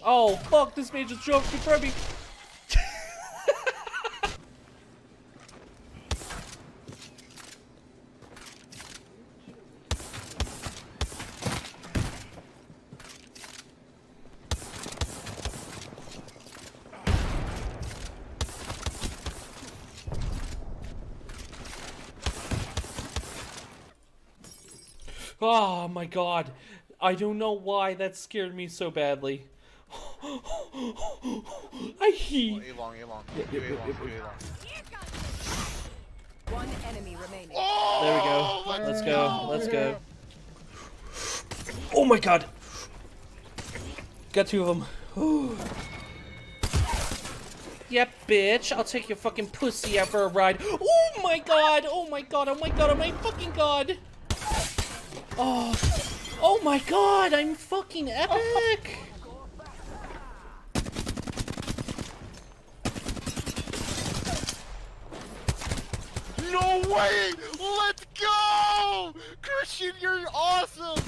Oh, fuck, this man just drove in front of me. Oh my god. I don't know why that scared me so badly. I heat. A long. One enemy remaining. There we go. Let's go. Let's go. Oh my god. Got two of them. Yep, bitch. I'll take your fucking pussy out for a ride. Oh my god. Oh my god. Oh my god. Oh my fucking god. Oh my god. I'm fucking epic. No way! Let's go! Christian, you're awesome!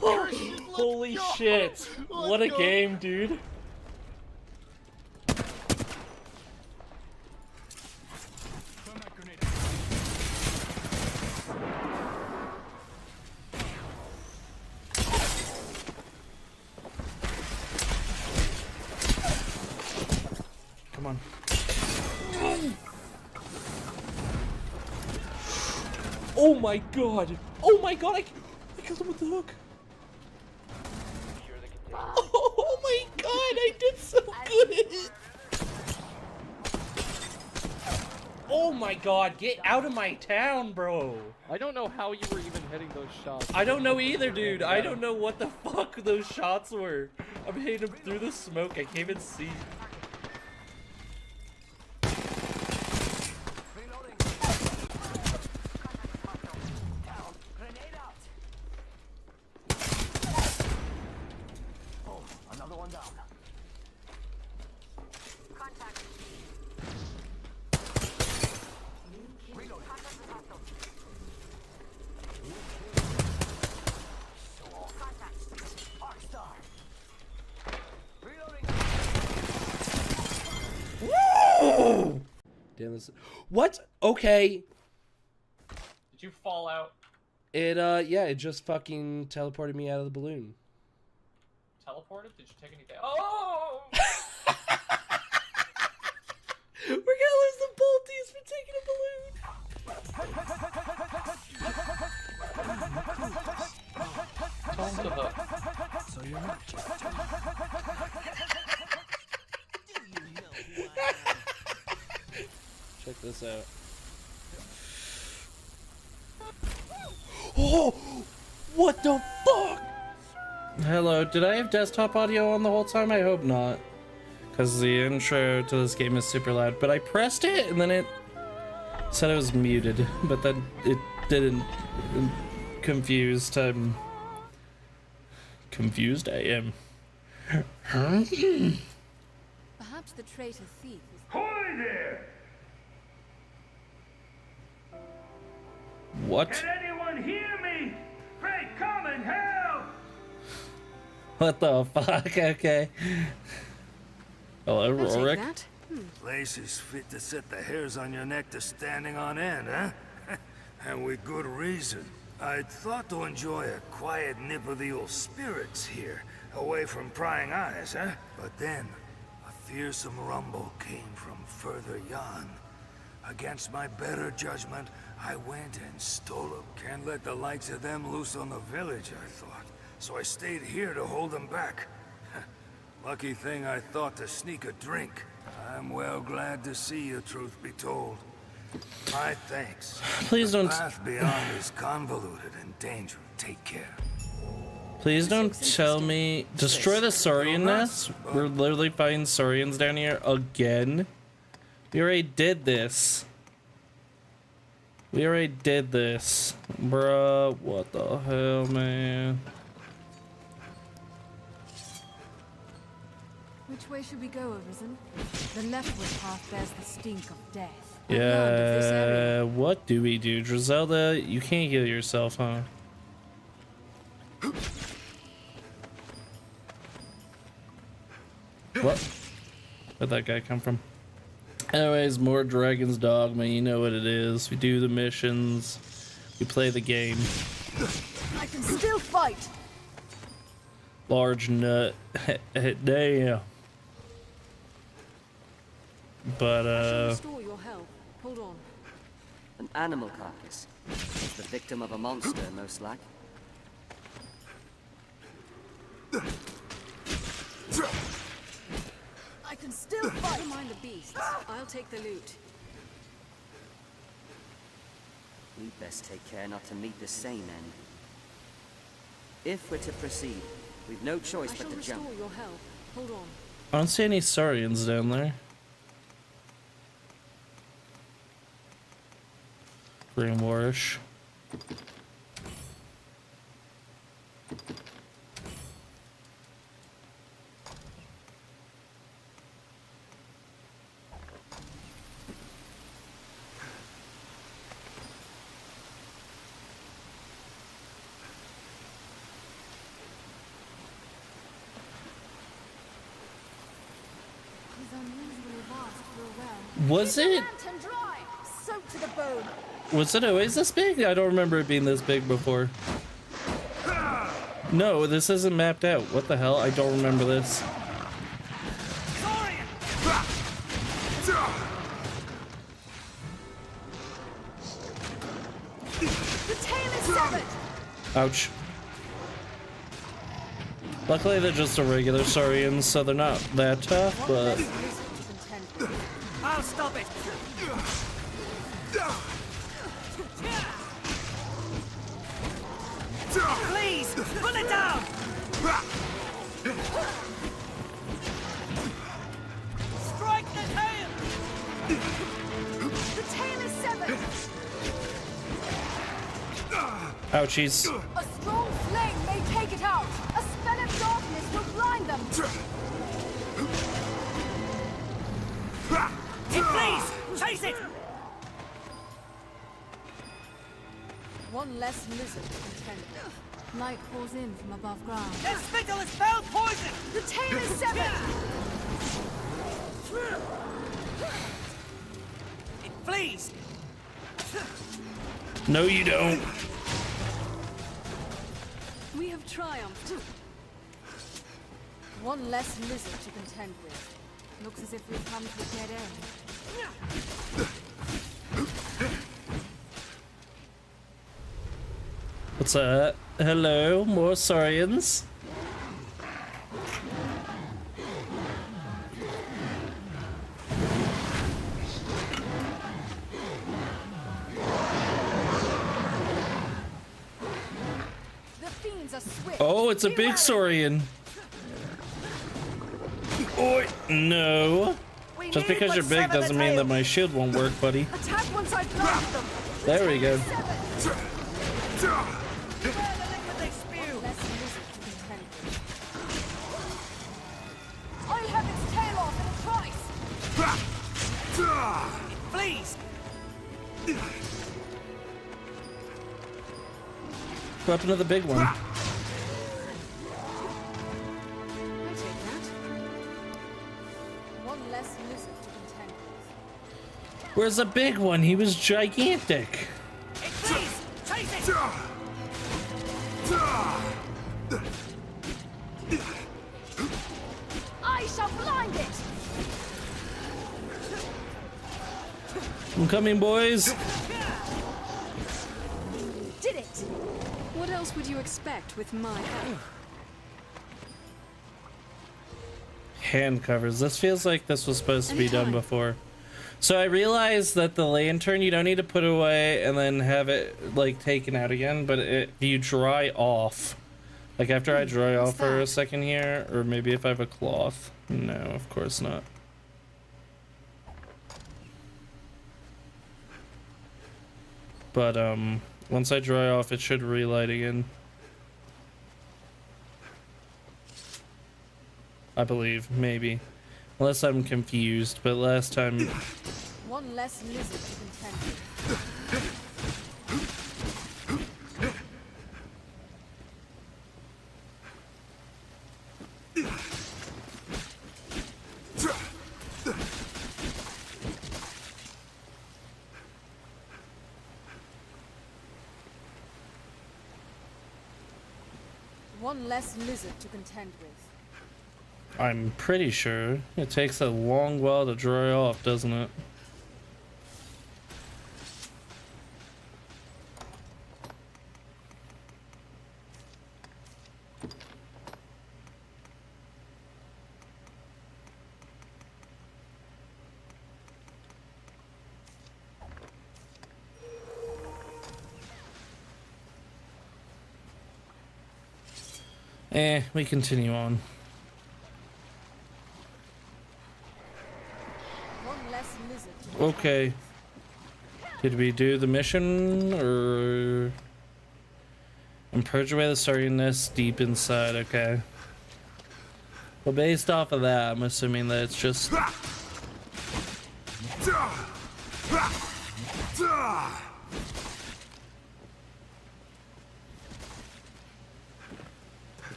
Christian, let's Holy go! shit. What a go. game, dude. Come on. Oh my god! Oh my god! I killed him with the hook. Oh my god! I did so good. Oh my god! Get out of my town, bro! I don't know how you were even hitting those shots. I don't know either, dude. I don't know what the fuck those shots were. I'm hitting them through the smoke. I can't even see. Woo! Damn this. What? Okay. Did you fall out? It yeah, it just fucking teleported me out of the balloon. Teleported? Did you take any damage? Oh! We're gonna lose the bolties for taking a balloon. Tell him to hook. So you're not just Check this out. Oh! What the fuck? Hello, did I have desktop audio on the whole time? I hope not. Because the intro to this game is super loud. But I pressed it and then it said it was muted. But then it didn't. I'm confused. I'm confused. I am. Perhaps the traitor thief is... Hoy there! What? Can anyone hear me? Pray come and help! What the fuck? Okay. Hello, I'll take Rorik. that. place is fit to set the hairs on your neck to standing on end, huh? And with good reason. I'd thought to enjoy a quiet nip of the old spirits here, away from prying eyes, huh? But then, a fearsome rumble came from further yon. Against my better judgment, I went and stole them. Can't let the likes of them loose on the village, I thought. So I stayed here to hold them back. Lucky thing I thought to sneak a drink. I'm well glad to see you, truth be told. My thanks. Please don't. The path beyond is convoluted and dangerous. Take care. Please don't tell me. Destroy the Saurian nest? We're literally fighting Saurians down here again? We already did this. We already did this. Bruh, what the hell, man? Which way should we go, Arisen? The leftward path bears the stink of death. I've learned of this area. Yeah, what do we do? Drizelda, you can't heal yourself, huh? What? Where'd that guy come from? Anyways, more Dragons Dogma. You know what it is. We do the missions. We play the game. I can still fight. Large nut. Damn. But, Restore your health. Hold on. An animal carcass. It's the victim of a monster, most like. I can still fight. Don't mind the beasts. I'll take the loot. We'd best take care not to meet the same end. If we're to proceed, we've no choice I but shall to restore jump. your health. Hold on. I don't see any Saurians down there. Green Warish. He's unusually vast for a well. Was it? Lantern dry, soaked to the bone. Was it always this big? I don't remember it being this big before. No, this isn't mapped out. What the hell? I don't remember this. The tail is severed. Ouch. Luckily, they're just a regular Saurian, so they're not that tough, but... I'll stop it! Please, pull it down! Strike the tail! The tail is severed. Ouchies. A strong flame may take it out. A spell of darkness will blind them. Please, chase it! One less lizard to contend with. Light pours in from above ground. Their spittle is foul poison! The tail is severed. It flees! No, you don't. We have triumphed. One less lizard to contend with. Looks as if we've come to a dead end. What's that? Hello, more Saurians. The fiends are swift. Oh, it's a Be big wary. Saurian. Oh, no. Just because you're big doesn't mean that my shield won't work, buddy. Attack once I've blinded them. There we go. Less lizard to contend with. I'll have its tail off in a trice. Please! Weapon of the big one. I take that. One less lizard to contend with. Where's the big one? He was gigantic. It flees! Chase it! I shall blind it. I'm coming, boys. Did it. What else would you expect with my help? Hand covers. This feels like this was supposed to be done before. So I realized that the lantern you don't need to put away and then have it like taken out again, but you dry off. Like after I dry off for a second here, or maybe if I have a cloth. No, of course not. But once I dry off, it should relight again. I believe, maybe. Unless I'm confused, but last time... One less lizard to contend with. One less lizard to contend with. I'm pretty sure it takes a long while to dry off, doesn't it? We continue on. One less lizard to contend Okay. Did we do the mission, or... And purge away the starriness deep inside, okay. Well, based off of that, I'm assuming that it's just...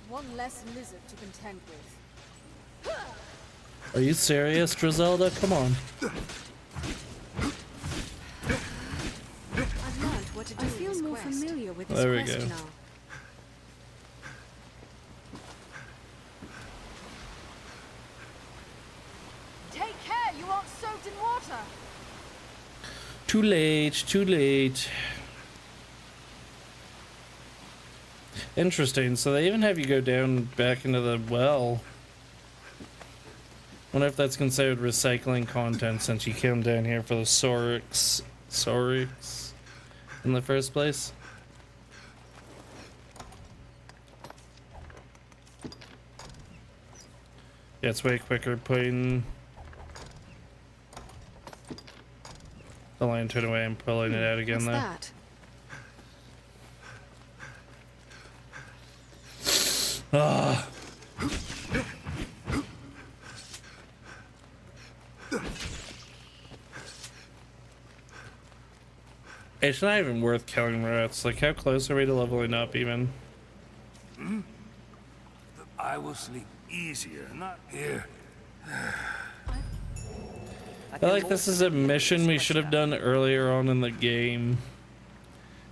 One less lizard to contend with. Are you serious, Griselda? Come on. I've learned what to do. I feel more familiar with this There we quest go. now. Take care, you aren't soaked in water. Too late, too late. Interesting, so they even have you go down back into the well. Wonder if that's considered recycling content since you came down here for the Sorix in the first place. Yeah, it's way quicker putting the lantern away and pulling it out again What's there. that? Ah. It's not even worth killing rats. Like, how close are we to leveling up even? I will sleep easier, not here. I feel like this is a mission we should have done earlier on in the game.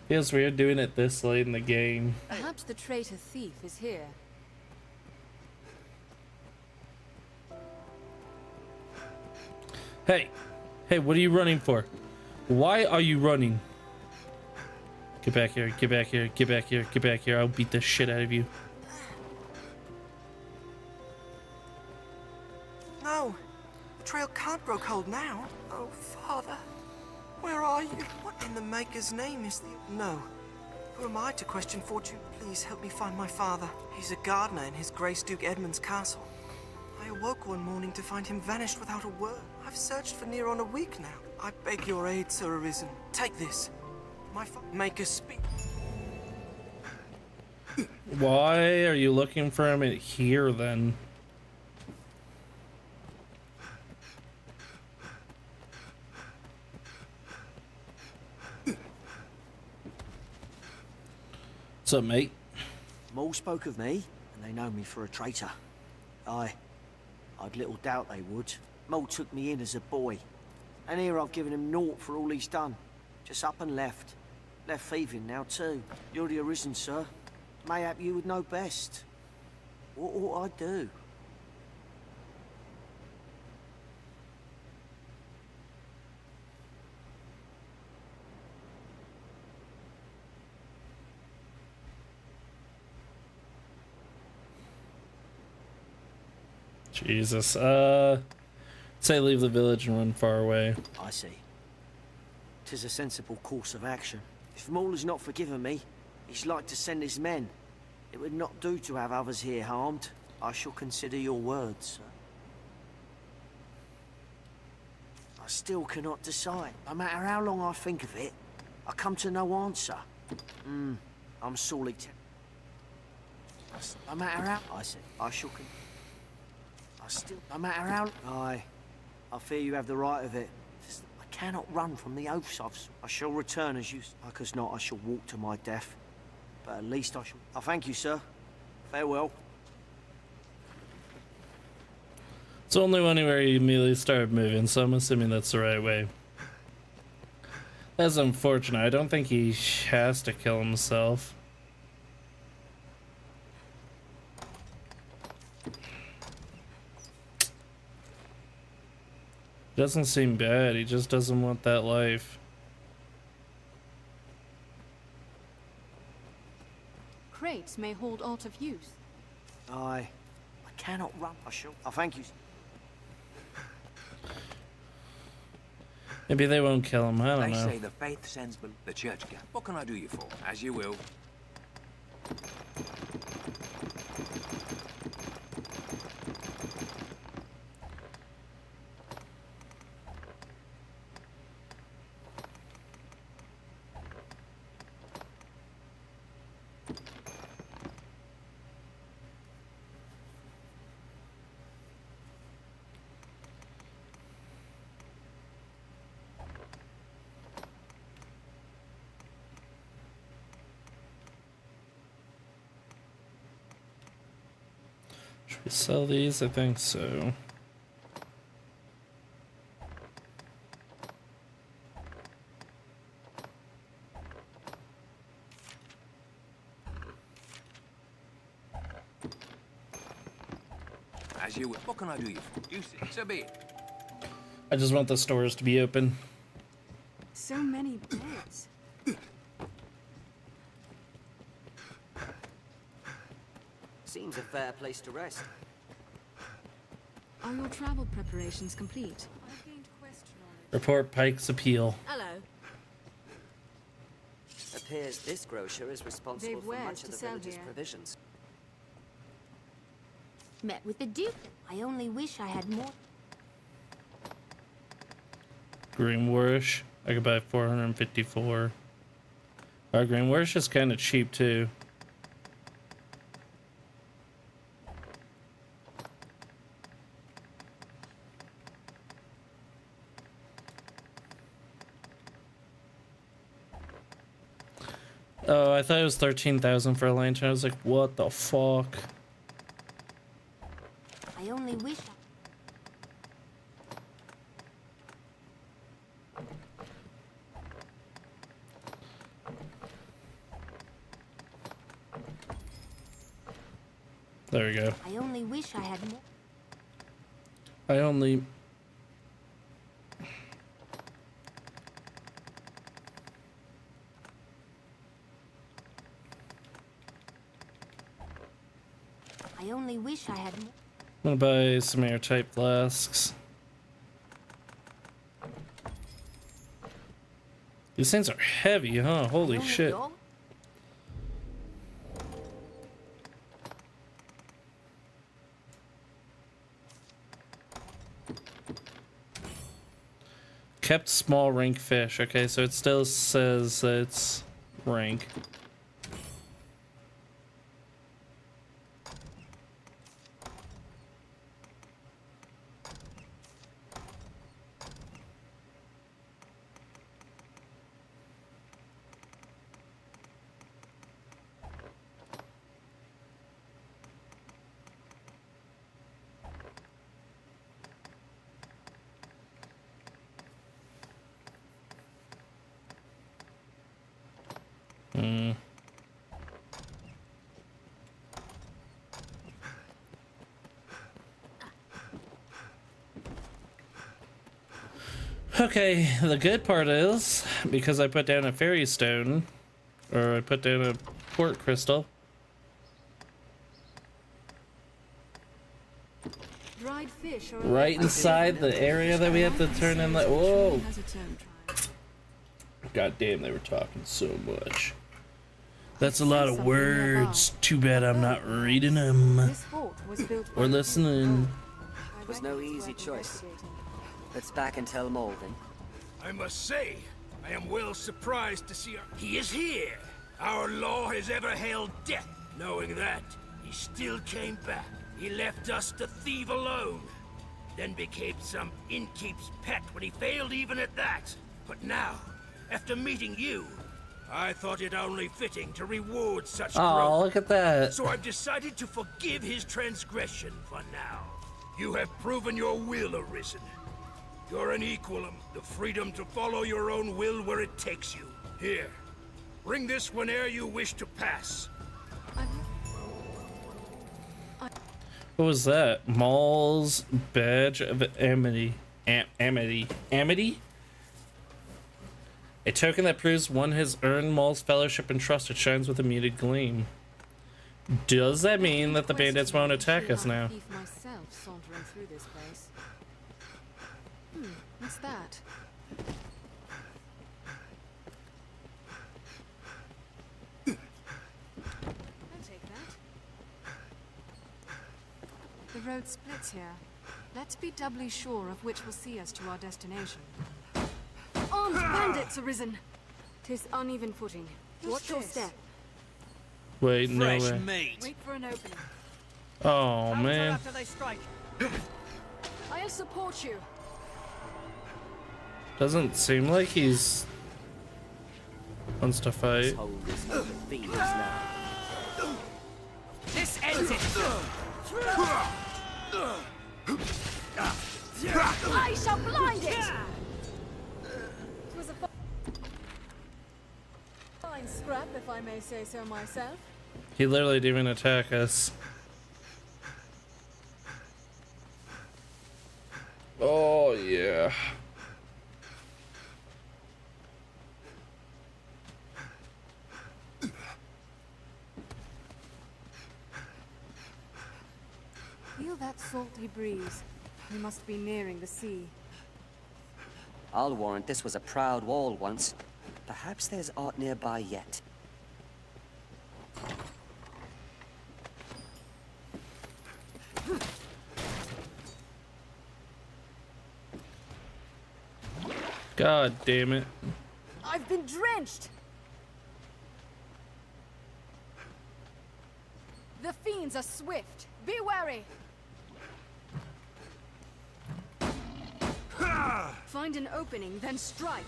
Feels weird doing it this late in the game. Perhaps the traitor thief is here. Hey, hey, what are you running for? Why are you running? Get back here, get back here, get back here, get back here. I'll beat the shit out of you. No, the trail can't grow cold now. Oh, Father, where are you? What in the Maker's name is the... No. Who am I to question fortune? Please help me find my father. He's a gardener in his Grace Duke Edmund's castle. I awoke one morning to find him vanished without a word. I've searched for near on a week now. I beg your aid, Sir Arisen. Take this. My Maker speak. Why are you looking for him here then? What's up, mate? Maul spoke of me, and they know me for a traitor. I'd little doubt they would. Maul took me in as a boy, and here I've given him naught for all he's done. Just up and left. Left thieving now too. You're the Arisen, sir. Mayhap you would know best. What ought I do? Jesus. Say leave the village and run far away. I see. 'Tis a sensible course of action. If Maul has not forgiven me, he's like to send his men. It would not do to have others here harmed. I shall consider your words, sir. I still cannot decide. No matter how long I think of it, I come to no answer. I'm sorely tempted. No matter how... I said, I shall no matter how... Aye. I fear you have the right of it. I cannot run from the oaths I shall return as you... Like as not, I shall walk to my death. But at least I shall... I thank you, sir. Farewell. It's only one where you immediately started moving, so I'm assuming that's the right way. That's unfortunate. I don't think he has to kill himself. Doesn't seem bad. He just doesn't want that life. Crates may hold aught of use. I cannot run. I shall. Oh, thank you. Maybe they won't kill him. I don't They know. say the faith sends the church can. What can I do you for? As you will. Should we sell these? I think so. As you will. What can I do you for? You see, so be it. I just want the stores to be open. So many beds. Seems a fair place to rest. Are your travel preparations complete? I've gained question knowledge. Report Pike's appeal. Hello. Appears this grocer is responsible They've for wares much of to the sell village's here. provisions. Met with the Duke. I only wish I had more. Greenwarish. I could buy 454. Greenwarish is kind of cheap too. Oh, I thought it was 13,000 for a lantern. I was like, what the fuck? I only wish There we go. I only wish I had more. I only... I only wish I had more. I'm gonna buy some airtight flasks. These things are heavy, huh? Holy Only shit. your- Kept small rank fish. Okay, so it still says that it's rank. Okay, the good part is, because I put down a fairy stone, or I put down a port crystal, Dried fish are right inside the area that we have to turn in, like, whoa! has its own tribe. God damn, they were talking so much. That's a lot of words. Too bad I'm not reading them. This fort was built Or listening. It was no easy choice. Let's back and tell Malvin. I must say, I am well surprised to see he is here. Our law has ever held death. Knowing that, he still came back. He left us to thieve alone. Then became some innkeep's pet when he failed even at that. But now, after meeting you, I thought it only fitting to reward such Oh, growth. look at that. So I've decided to forgive his transgression for now. You have proven your will, Arisen. You're an equalum. The freedom to follow your own will where it takes you. Here. Bring this whene'er you wish to pass. What was that? Maul's Badge of Amity. Amity? A token that proves one has earned Maul's fellowship and trust. It shines with a muted gleam. Does that mean that the bandits won't attack us now? Myself sauntering through this place. What's that? I'll take that. The road splits here. Let's be doubly sure of which will see us to our destination. Armed bandits arisen! 'Tis uneven footing. Watch your step. Wait, no Fresh way. meat. Wait for an opening. Oh, man. After they strike. I'll support you. Doesn't seem like he's wants to fight. Hold this like the fiends now. This ends it. I shall blind it! It was a fine scrap, if I may say so myself. He literally didn't even attack us. Oh, yeah. Feel that salty breeze. We must be nearing the sea. I'll warrant this was a proud wall once. Perhaps there's art nearby yet. God damn it. I've been drenched! The fiends are swift. Be wary! Find an opening, then strike.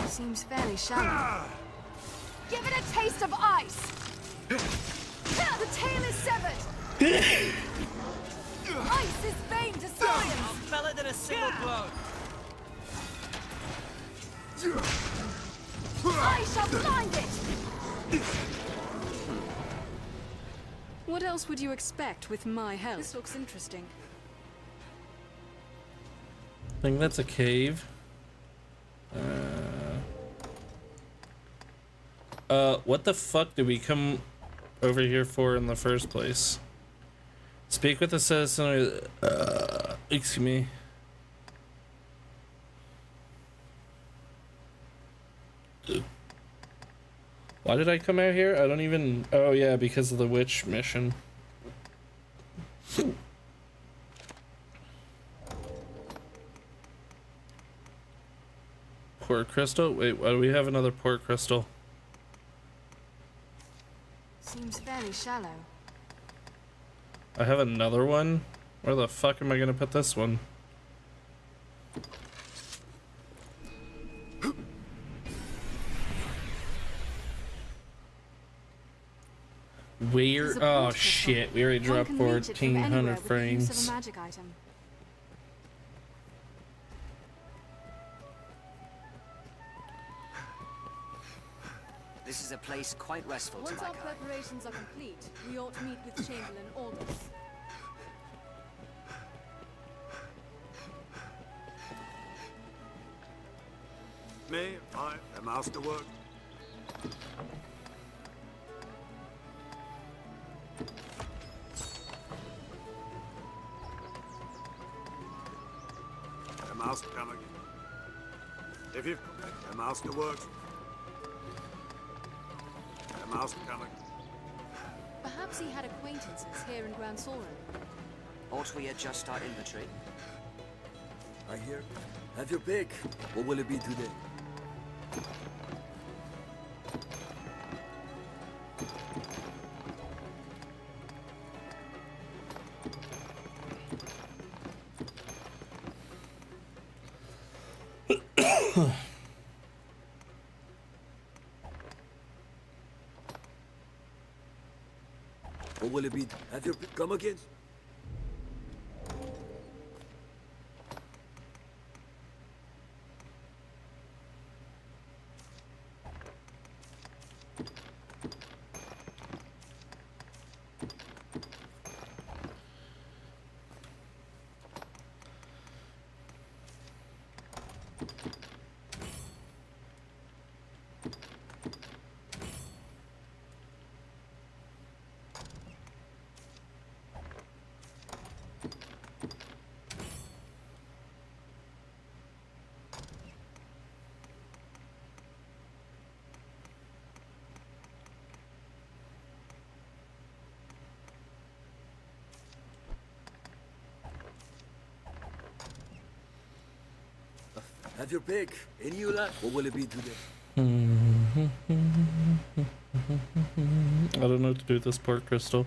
Seems fairly shallow. Give it a taste of ice! The tail is severed! Ice is vain to science! I'll fell it in a single blow. I shall blind it! What else would you expect with my help? This looks interesting. I think that's a cave. What the fuck did we come over here for in the first place? Speak with the citizen. Excuse me. Why did I come out here? I don't even... Oh yeah, because of the witch mission. Port crystal? Wait, why do we have another port crystal? Seems fairly shallow. I have another one? Where the fuck am I gonna put this one? Where? Oh shit, we already dropped 1400 frames. Magic item. This is a place quite restful to Once my our kind. preparations are complete, we ought to meet with Chamberlain Aldous. Me, I, the masterwork. The master coming. If you, the master works. The master coming. Perhaps he had acquaintances here in Grand Soren. Ought we adjust our inventory? I hear. Have your pick. What will it be today? What will it be? Have your pick. Come again. Have your pick. Any you like. What will it be today? I don't know what to do with this port crystal.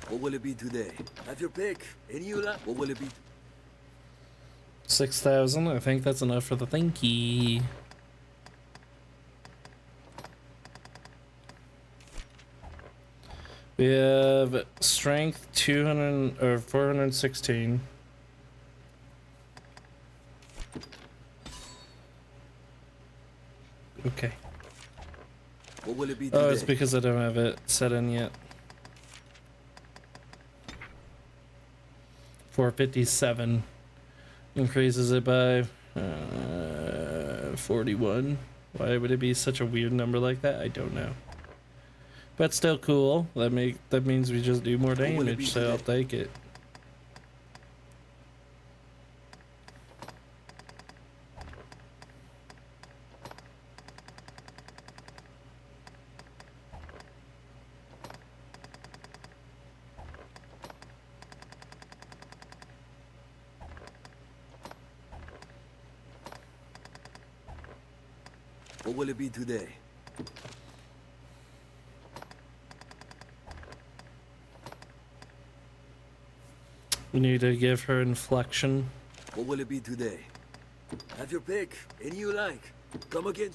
What will it be today? Have your pick. Any you like. What will it be? 6,000. I think that's enough for the thinky. We have strength 200 or 416. Okay. What will it be today? Oh, it's because I don't have it set in yet. 457 increases it by 41. Why would it be such a weird number like that? I don't know. But still cool. That means we just do more damage, so I'll take it. What will it be today? We need to give her inflection. What will it be today? Have your pick. Any you like. Come again.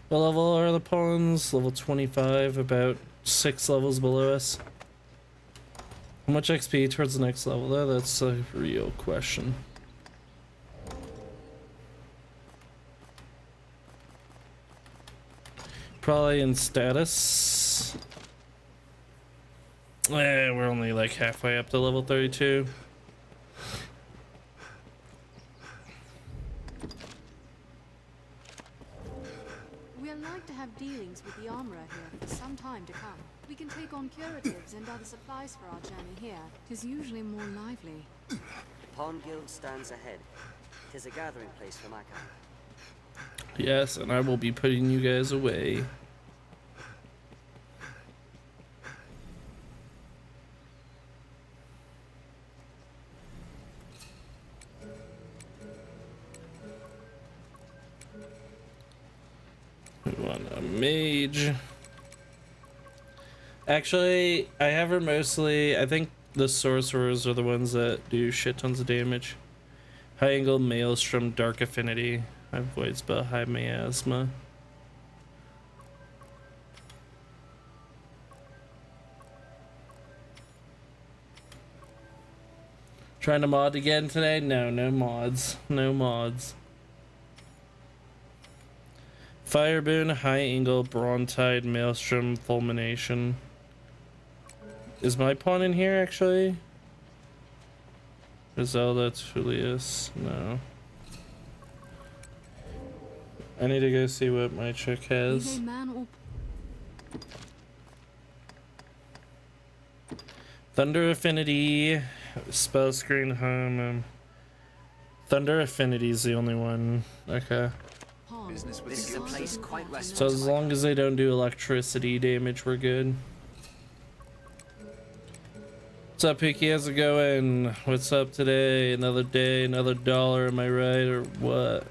What level are the pawns? Level 25, about 6 levels below us. How much XP towards the next level though? That's a real question. Probably in status. We're only like halfway up to level 32. We're like to have dealings with the armorer here for some time to come. We can take on curatives and other supplies for our journey here. 'Tis usually more lively. Pawn Guild stands ahead. 'Tis a gathering place for my kind. Yes, and I will be putting you guys away. We want a mage. Actually, I have her mostly. I think the sorcerers are the ones that do shit tons of damage. High angle maelstrom, dark affinity. I have void spell, high miasma. Trying to mod again today? No, no mods. No mods. Fire boon, high angle, brontide, maelstrom, fulmination. Is my pawn in here actually? Zelda, Tullius, no. I need to go see what my chick has. Thunder affinity, spell screen home. Thunder affinity is the only one. Okay. This is a place quite restful. So as long as they don't do electricity damage, we're good. What's up, Picky? How's it going? What's up today? Another day, another dollar, am I right, or what?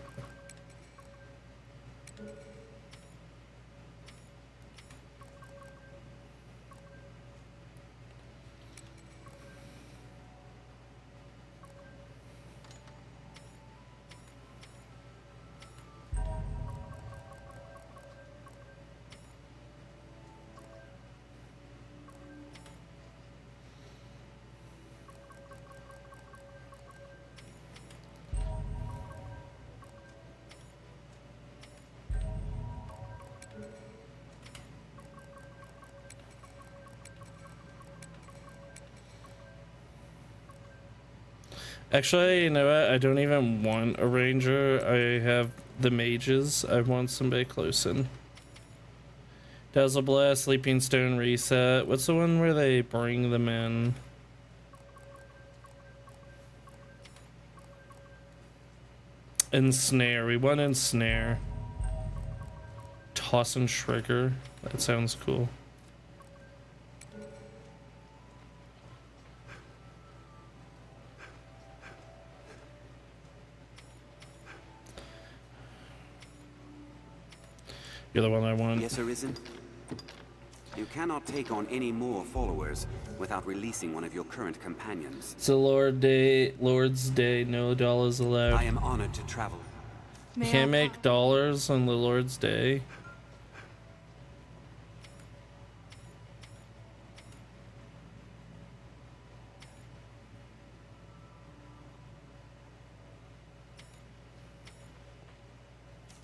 Actually, you know what? I don't even want a ranger. I have the mages. I want somebody close in. Dazzle Blast, Sleeping Stone, Reset. What's the one where they bring them in? Ensnare. We want Ensnare. Toss and Trigger. That sounds cool. You're the one I want. Yes, Arisen? You cannot take on any more followers without releasing one of your current companions. It's a Lord's Day, no dollars allowed. I am honored to travel. You can't make dollars on the Lord's Day.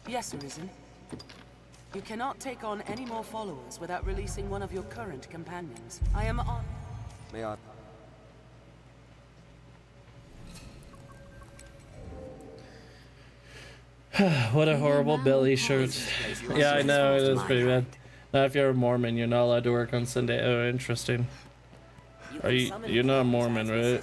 Yes, Arisen. You cannot take on any more followers without releasing one of your current companions. I am on... May I? What a horrible belly shirt. Yeah, I know, it is pretty bad. Now if you're a Mormon, you're not allowed to work on Sunday. Oh, interesting. You're not a Mormon, right?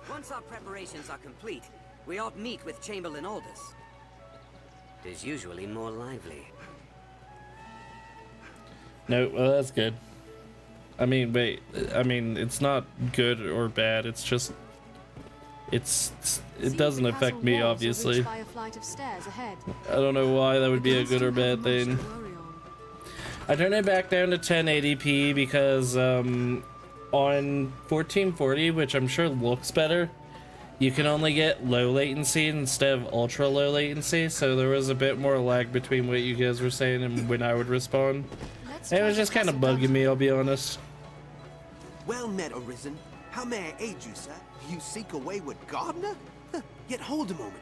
Once our preparations are complete, we ought meet with Chamberlain Aldous. It is usually more lively. No, well, that's good. I mean, wait. I mean, it's not good or bad. It's just... It doesn't affect me, obviously. I don't know why that would be a good or bad thing. I turned it back down to 1080p because on 1440, which I'm sure looks better, you can only get low latency instead of ultra low latency, so there was a bit more lag between what you guys were saying and when I would respond. It was just kind of bugging me, I'll be honest. Well met, Arisen. How may I aid you, sir? You seek a wayward gardener? Yet hold a moment.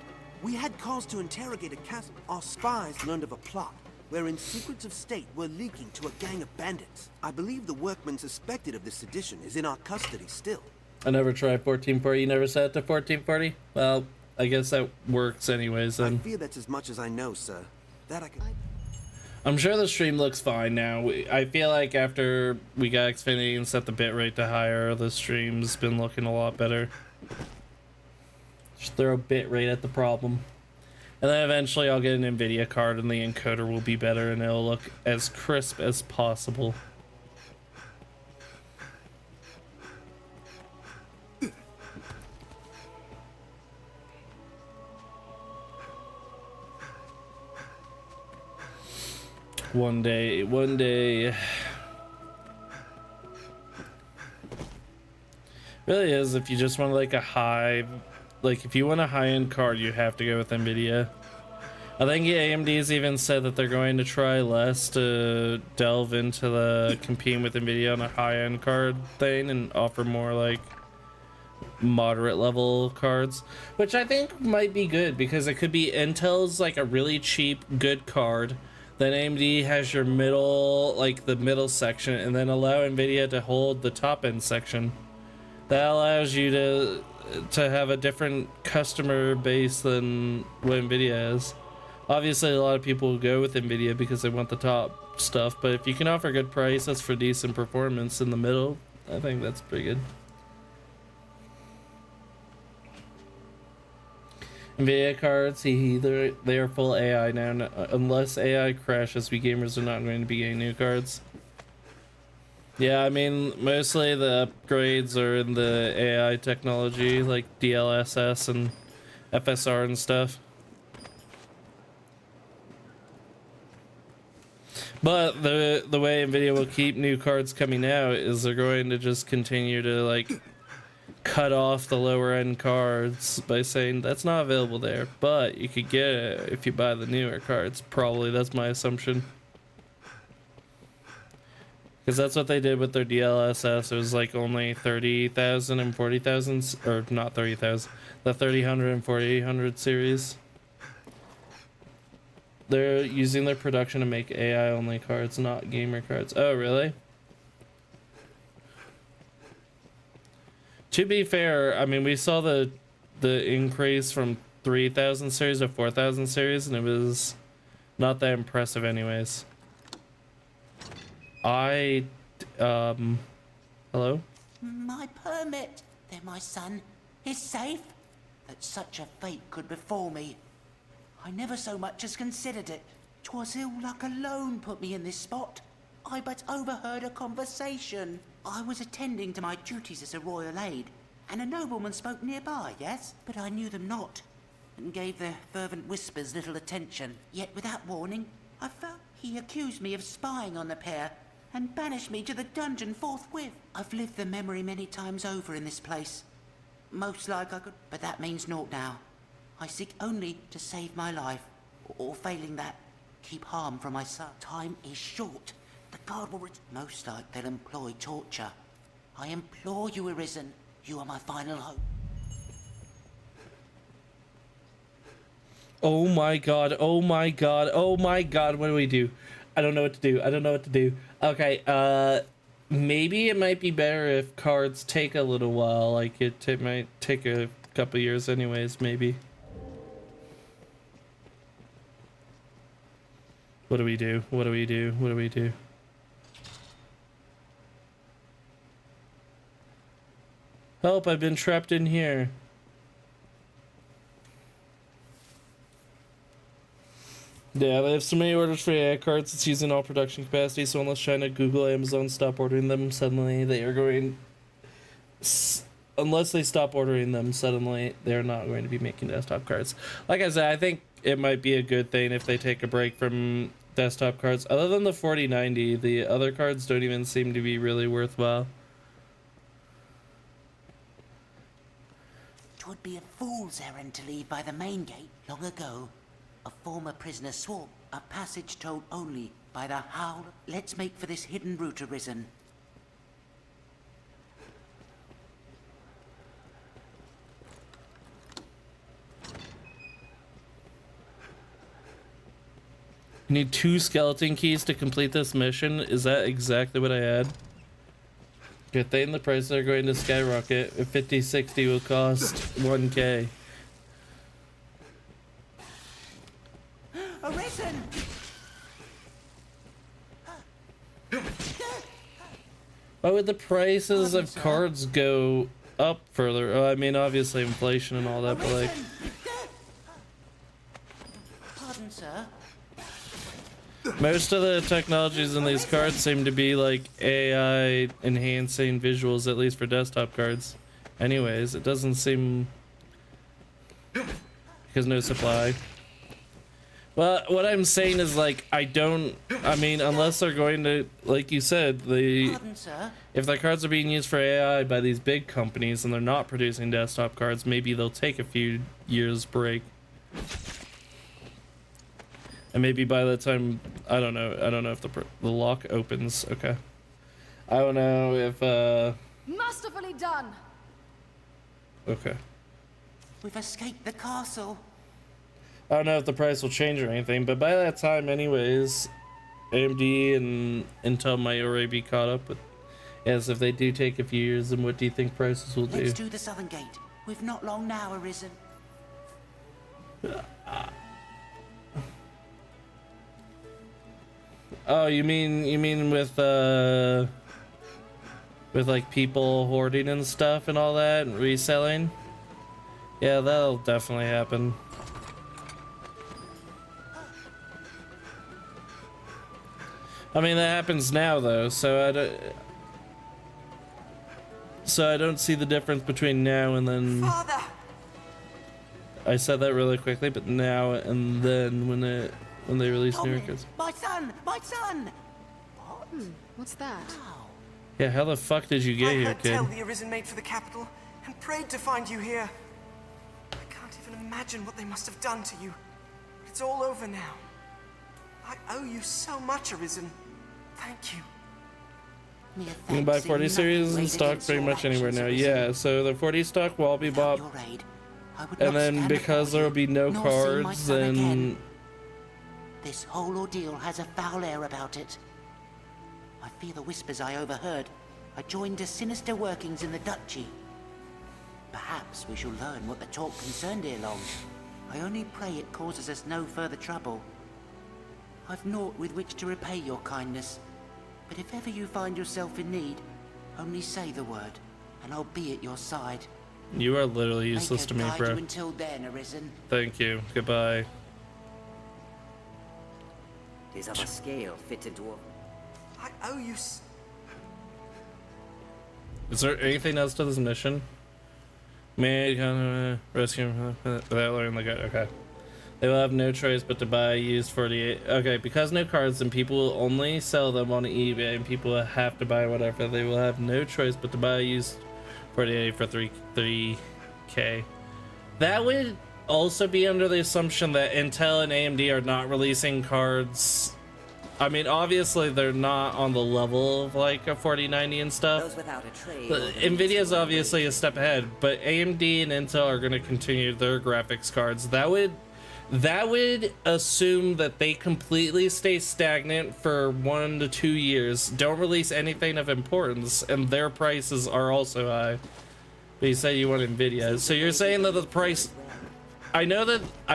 We had cause to interrogate a castle. Our spies learned of a plot wherein secrets of state were leaking to a gang of bandits. I believe the workman suspected of this sedition is in our custody still. I never tried 1440. You never set it to 1440? Well, I guess that works anyways then. I fear that's as much as I know, sir. That I can... I'm sure the stream looks fine now. I feel like after we got Xfinity and set the bitrate to higher, the stream's been looking a lot better. Just throw bitrate at the problem. And then eventually I'll get an NVIDIA card and the encoder will be better and it'll look as crisp as possible. One day. Really is, if you just want like a high, like if you want a high-end card, you have to go with NVIDIA. I think AMD's even said that they're going to try less to delve into the competing with NVIDIA on a high-end card thing and offer more like moderate level cards, which I think might be good because it could be Intel's like a really cheap good card, then AMD has your middle, like the middle section, and then allow NVIDIA to hold the top end section. That allows you to have a different customer base than what NVIDIA is. Obviously a lot of people will go with NVIDIA because they want the top stuff, but if you can offer good prices for decent performance in the middle, I think that's pretty good. NVIDIA cards, they are full AI now. Unless AI crashes, we gamers are not going to be getting new cards. Yeah, I mean, mostly the upgrades are in the AI technology, like DLSS and FSR and stuff. But the way NVIDIA will keep new cards coming out is they're going to just continue to like cut off the lower end cards by saying that's not available there, but you could get it if you buy the newer cards. Probably, that's my assumption. Because that's what they did with their DLSS. It was like only 30,000 and 40,000, or not 30,000, the 3000 and 4800 series. They're using their production to make AI only cards, not gamer cards. Oh, really? To be fair, I mean, we saw the increase from 3000 series to 4000 series, and it was not that impressive anyways. Hello? My permit, there, my son, is safe. That such a fate could befall me. I never so much as considered it. 'Twas ill luck alone put me in this spot. I but overheard a conversation. I was attending to my duties as a royal aide, and a nobleman spoke nearby, yes? But I knew them not. and gave the fervent whispers little attention. Yet without warning, I felt he accused me of spying on the pair and banished me to the dungeon forthwith. I've lived the memory many times over in this place. Most like I could, but that means naught now. I seek only to save my life, or failing that, keep harm from my son. Time is short. The guard will most like they'll employ torture. I implore you, Arisen. You are my final hope. Oh my god, oh my god, oh my god, what do we do? I don't know what to do, I don't know what to do. Okay, maybe it might be better if cards take a little while, like it might take a couple years anyways, maybe. What do we do? What do we do? What do we do? Help, I've been trapped in here. Yeah, they have so many orders for AI cards, it's using all production capacity, so unless China, Google, Amazon stop ordering them, suddenly they are going... Unless they stop ordering them, suddenly they're not going to be making desktop cards. Like I said, I think it might be a good thing if they take a break from desktop cards. Other than the 4090, the other cards don't even seem to be really worthwhile. 'Twould be a fool's errand to leave by the main gate. Long ago, a former prisoner swore a passage told only by the howl. Let's make for this hidden route, Arisen. You need 2 skeleton keys to complete this mission. Is that exactly what I had? Good thing the prices are going to skyrocket. A 5060 will cost 1k. Arisen! Why would the prices of cards go up further? Oh, I mean, obviously inflation and all that, but like... Pardon, sir. Most of the technologies in these cards seem to be like AI enhancing visuals, at least for desktop cards. Anyways, it doesn't seem... Because no supply. Well, what I'm saying is like, I mean, unless they're going to, like you said, Pardon, sir. if their cards are being used for AI by these big companies and they're not producing desktop cards, maybe they'll take a few years break. And maybe by the time, I don't know if the lock opens. Okay. I don't know if, Masterfully done! Okay. We've escaped the castle. I don't know if the price will change or anything, but by that time anyways, AMD and Intel might already be caught up with, as if they do take a few years, then what do you think prices will do? Let's do the southern gate. We've not long now, Arisen. Oh, you mean with like people hoarding and stuff and all that and reselling? Yeah, that'll definitely happen. I mean, that happens now though, so I don't see the difference between now and then. Father! I said that really quickly, but now and then when they release new records. My son! My son! What's that? Yeah, how the fuck did you get here, I kid? heard tell the Arisen made for the capital and prayed to find you here. I can't even imagine what they must have done to you. But it's all over now. I owe you so much, Arisen. Thank you. You can buy 40 series in stock pretty much anywhere now. Yeah, so the 40 stock will all be bought. And then because there will be no cards, then... This whole ordeal has a foul air about it. I fear the whispers I overheard. I joined the sinister workings in the duchy. Perhaps we shall learn what the talk concerned ere long. I only pray it causes us no further trouble. I've naught with which to repay your kindness, but if ever you find yourself in need, only say the word, and I'll be at your side. You are literally useless to me, bro. Until then, Arisen. Thank you. Goodbye. Tis of a scale fitted to a... I owe you Is there anything else to this mission? Made rescue without learning the guide. Okay. They will have no choice but to buy used 48. Okay, because no cards, and people will only sell them on eBay, and people will have to buy whatever. They will have no choice but to buy used 48 for 3K. That would also be under the assumption that Intel and AMD are not releasing cards. I mean, obviously they're not on the level of like a 4090 and stuff. Those without a trade. Nvidia's obviously a step ahead, but AMD and Intel are going to continue their graphics cards. That would assume that they completely stay stagnant for 1 to 2 years, don't release anything of importance, and their prices are also high. But you say you want Nvidia, so you're saying that the price... I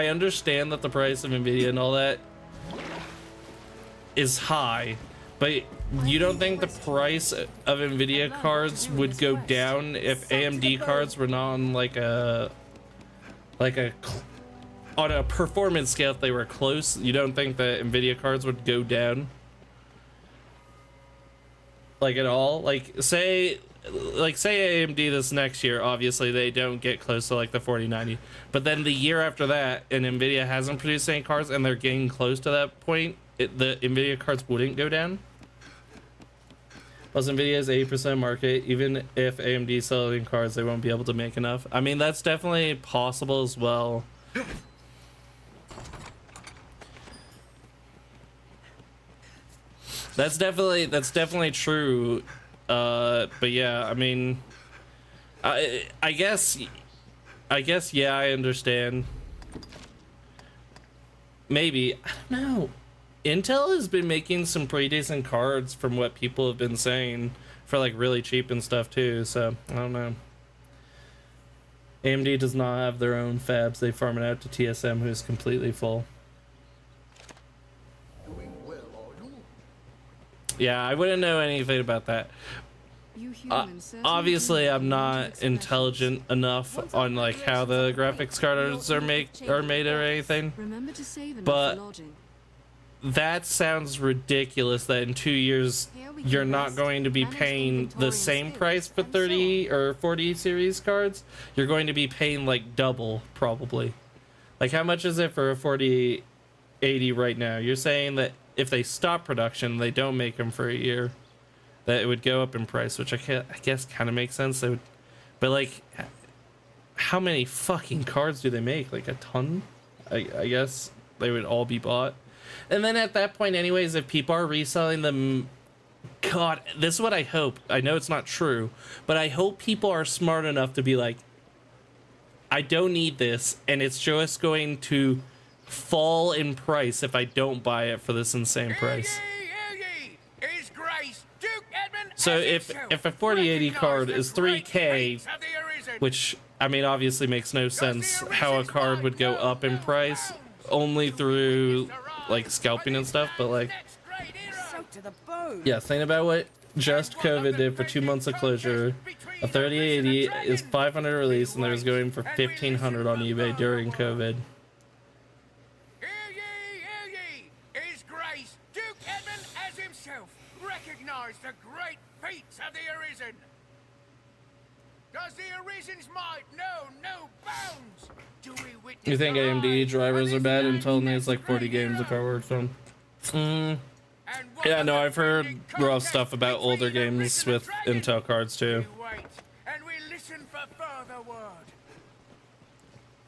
understand that the price of Nvidia and all that is high, but you don't think the price of Nvidia cards would go down if AMD cards were not on on a performance scale? If they were close, you don't think that Nvidia cards would go down like at all? Like say AMD this next year, obviously they don't get close to like the 4090, but then the year after that and Nvidia hasn't produced any cards and they're getting close to that point, the Nvidia cards wouldn't go down. Plus Nvidia's 80% market. Even if AMD selling cards, they won't be able to make enough. I mean, that's definitely possible as well. That's definitely true. But yeah, I mean, I guess yeah, I understand. Maybe, I don't know. Intel has been making some pretty decent cards from what people have been saying for like really cheap and stuff too, so I don't know. AMD does not have their own fabs. They farm it out to TSM, who's completely full. Yeah, I wouldn't know anything about that. Obviously, I'm not intelligent enough on like how the graphics cards are made or anything. But that sounds ridiculous that in 2 years you're not going to be paying the same price for 30 or 40 series cards. You're going to be paying like double, probably. Like, how much is it for a 4080 right now? You're saying that if they stop production, they don't make them for a year, that it would go up in price, which I guess kind of makes sense. They would, but like, how many fucking cards do they make? Like a ton? I guess they would all be bought. And then at that point anyways, if people are reselling them, God, this is what I hope. I know it's not true, but I hope people are smart enough to be like, I don't need this, and it's just going to fall in price if I don't buy it for this insane price. So if a 4080 card is 3K, which I mean obviously makes no sense how a card would go up in price only through like scalping and stuff, but like, yeah, think about what just COVID did for 2 months of closure. A 3080 is 500 release, and there's going for 1500 on eBay during COVID. The great feats of the Arisen. Does the Arisen's might know no bounds? Do we witness You think AMD drivers are bad? Intel needs like 40 games if I worked on. Yeah, no, I've heard rough stuff about older games with Intel cards too. And we listen for further word.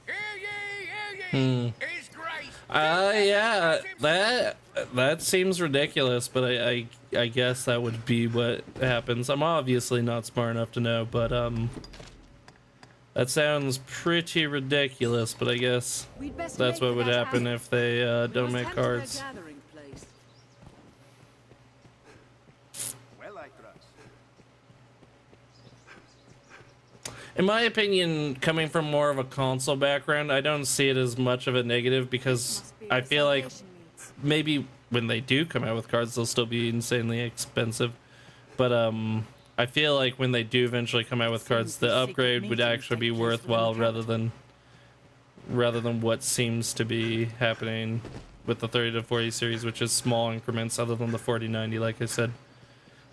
Hear ye, is grace. Yeah, that seems ridiculous, but I guess that would be what happens. I'm obviously not smart enough to know, but that sounds pretty ridiculous, but I guess that's what would happen if they don't make cards. In my opinion, coming from more of a console background, I don't see it as much of a negative, because I feel like maybe when they do come out with cards, they'll still be insanely expensive. But I feel like when they do eventually come out with cards, the upgrade would actually be worthwhile rather than what seems to be happening with the 30 to 40 series, which is small increments other than the 4090, like I said.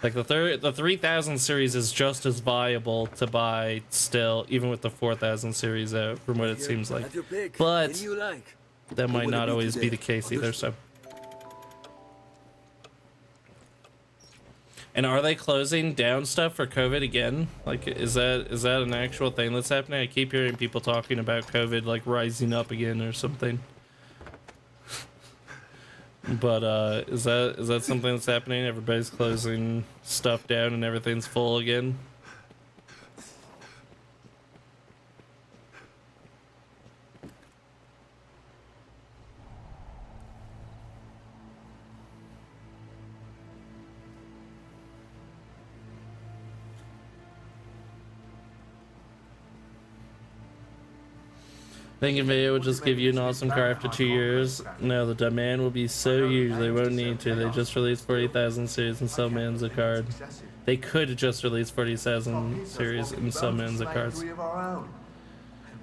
Like the 3000 series is just as viable to buy still, even with the 4000 series out, from what it seems like. But that might not always be the case either. So. And are they closing down stuff for COVID again? Like, is that an actual thing that's happening? I keep hearing people talking about COVID like rising up again or something. But is that something that's happening? Everybody's closing stuff down and everything's full again. Thinking they would just give you an awesome car after 2 years. No, the demand will be so huge they won't need to. They just released 40,000 series and sell millions of cards. They could just release 40,000 series and sell millions of cards. And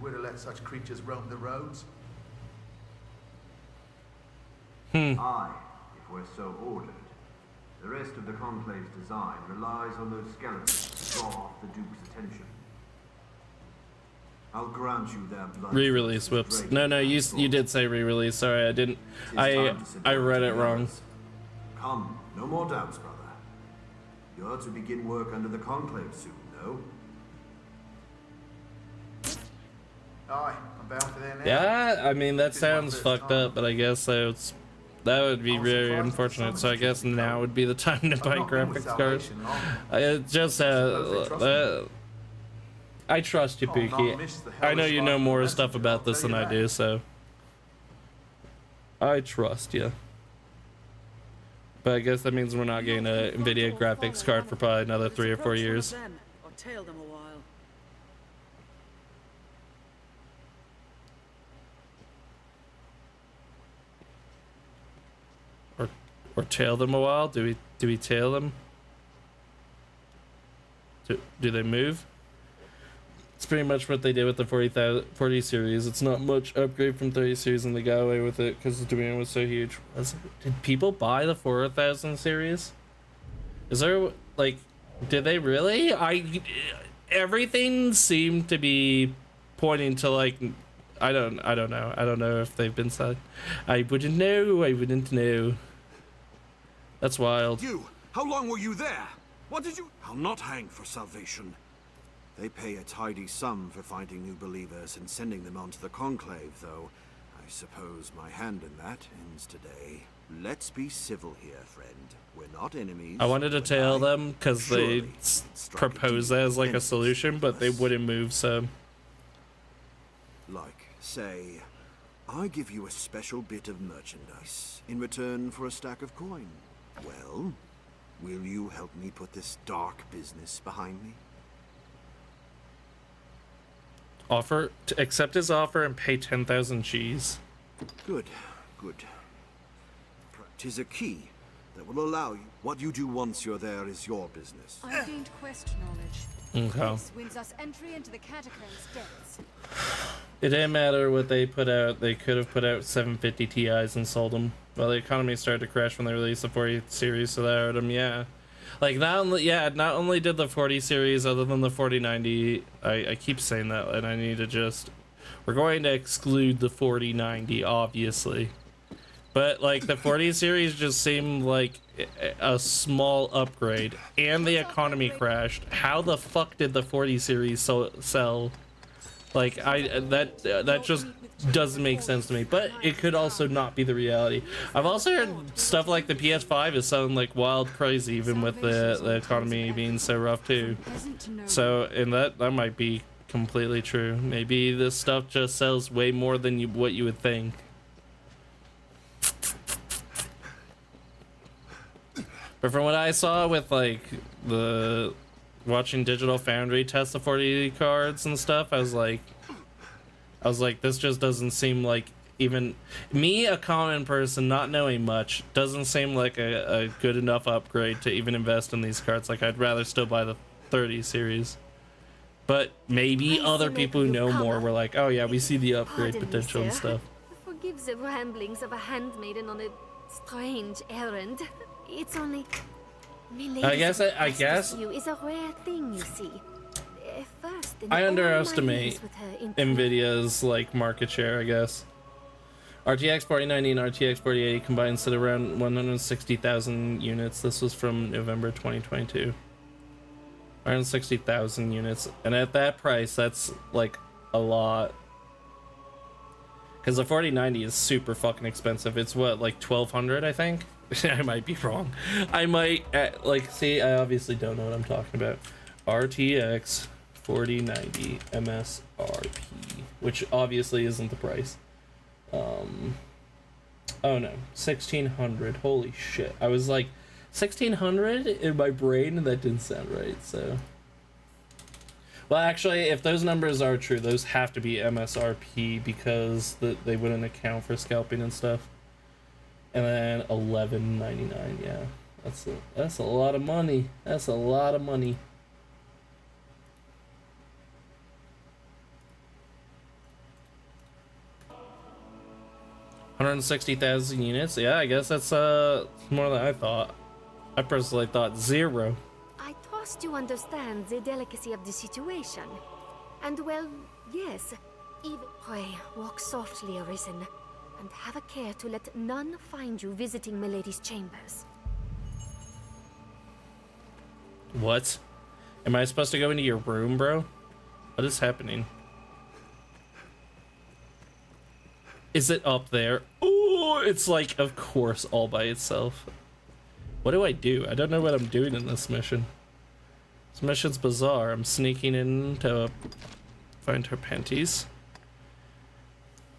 we're to let such creatures roam the roads. Aye, if we're so ordered. The rest of the Conclave's design relies on those skeletons to draw off the Duke's attention. I'll grant you their blood. Re-release, whoops. No, you did say re-release. Sorry, I didn't. I read it wrong. Come, no more doubts, brother. You're to begin work under the Conclave soon, no? Aye, I'm bound for there now. Yeah, I mean that sounds fucked up, but I guess that would be very unfortunate. So I guess now would be the time to buy graphics cards. It just I trust you, Pookie. I know you know more stuff about this than I do, so I trust you. But I guess that means we're not getting a NVIDIA graphics card for probably another 3 or 4 years. Or tail them a while. Or tail them a while? Do we tail them? Do they move? It's pretty much what they did with the 40 series. It's not much upgrade from 30 series, and they got away with it because the demand was so huge. Did people buy the 4000 series? Is there, like, did they really? Everything seemed to be pointing to, like, I don't know. I don't know if they've been signed. I wouldn't know. That's wild. You, how long were you there? What did you? I'll not hang for salvation. They pay a tidy sum for finding new believers and sending them onto the Conclave, though I suppose my hand in that ends today. Let's be civil here, friend. We're not enemies. I wanted to tail them because they proposed that as like a solution, but they wouldn't move, so. Like, say, I give you a special bit of merchandise in return for a stack of coin. Well, will you help me put this dark business behind me? Offer to accept his offer and pay 10,000 G's. Good. 'Tis a key that will allow you. What you do once you're there is your business. I've gained quest knowledge. Okay. This wins us entry into the catacombs depths. It didn't matter what they put out. They could have put out 750 Ti's and sold them. Well, the economy started to crash when they released the 40 series, so that hurt them. Yeah. Like, not only did the 40 series, other than the 4090, I keep saying that, and I need to just, we're going to exclude the 4090, obviously. But, like, the 40 series just seemed like a small upgrade, and the economy crashed. How the fuck did the 40 series sell? Like, that just doesn't make sense to me, but it could also not be the reality. I've also heard stuff like the PS5 is selling like wild crazy, even with the economy being so rough too. So, and that might be completely true. Maybe this stuff just sells way more than what you would think. But from what I saw with like watching Digital Foundry test the 40 cards and stuff, I was like, this just doesn't seem like, even me, a common person not knowing much, doesn't seem like a good enough upgrade to even invest in these cards. Like, I'd rather still buy the 30 series. But maybe other people who know more were like, oh yeah, we see the upgrade potential and stuff. Forgive the ramblings of a handmaiden on a strange errand. It's only... I guess you is a rare thing, you see. First, I underestimate Nvidia's like market share, I guess. RTX 4090 and RTX 4080 combined sit around 160,000 units. This was from November 2022. 160,000 units, and at that price, that's like a lot. Because the 4090 is super fucking expensive. It's what, like 1,200, I think. I might be wrong. I might like see. I obviously don't know what I'm talking about. RTX 4090 MSRP, which obviously isn't the price. Oh no, 1,600. Holy shit! I was like 1,600 in my brain, and that didn't sound right. So, well, actually, if those numbers are true, those have to be MSRP because they wouldn't account for scalping and stuff. And then 11.99. Yeah, that's a lot of money. That's a lot of money. $160,000 units. Yeah, I guess that's more than I thought. I personally thought 0. I trust you understand the delicacy of the situation. And well, yes, even pray, walk softly, Arisen, and have a care to let none find you visiting Milady's chambers. What? Am I supposed to go into your room, bro? What is happening? Is it up there? Oh, it's like, of course, all by itself. What do? I don't know what I'm doing in this mission. This mission's bizarre. I'm sneaking in to find her panties.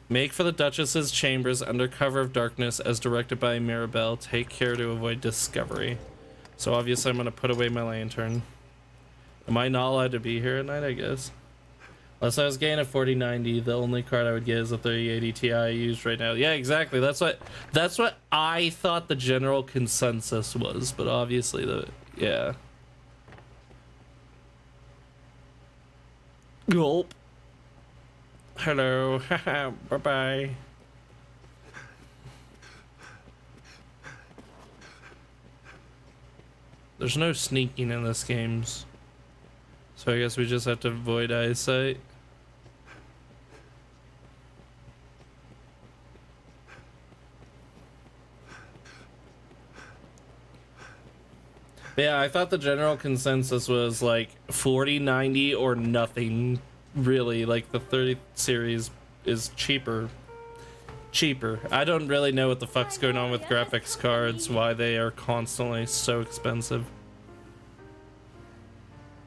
Make for the Duchess's chambers under cover of darkness as directed by Mirabelle. Take care to avoid discovery. So obviously I'm gonna put away my lantern. Am I not allowed to be here at night, I guess? Unless I was getting a 4090, the only card I would get is a 3080 Ti used right now. Yeah, exactly. That's what I thought the general consensus was, but obviously yeah. Gulp. Hello. Bye-bye. There's no sneaking in this games. So I guess we just have to avoid eyesight. Yeah, I thought the general consensus was like 4090 or nothing. Really, like the 30 series is cheaper. I don't really know what the fuck's going on with graphics cards, why they are constantly so expensive.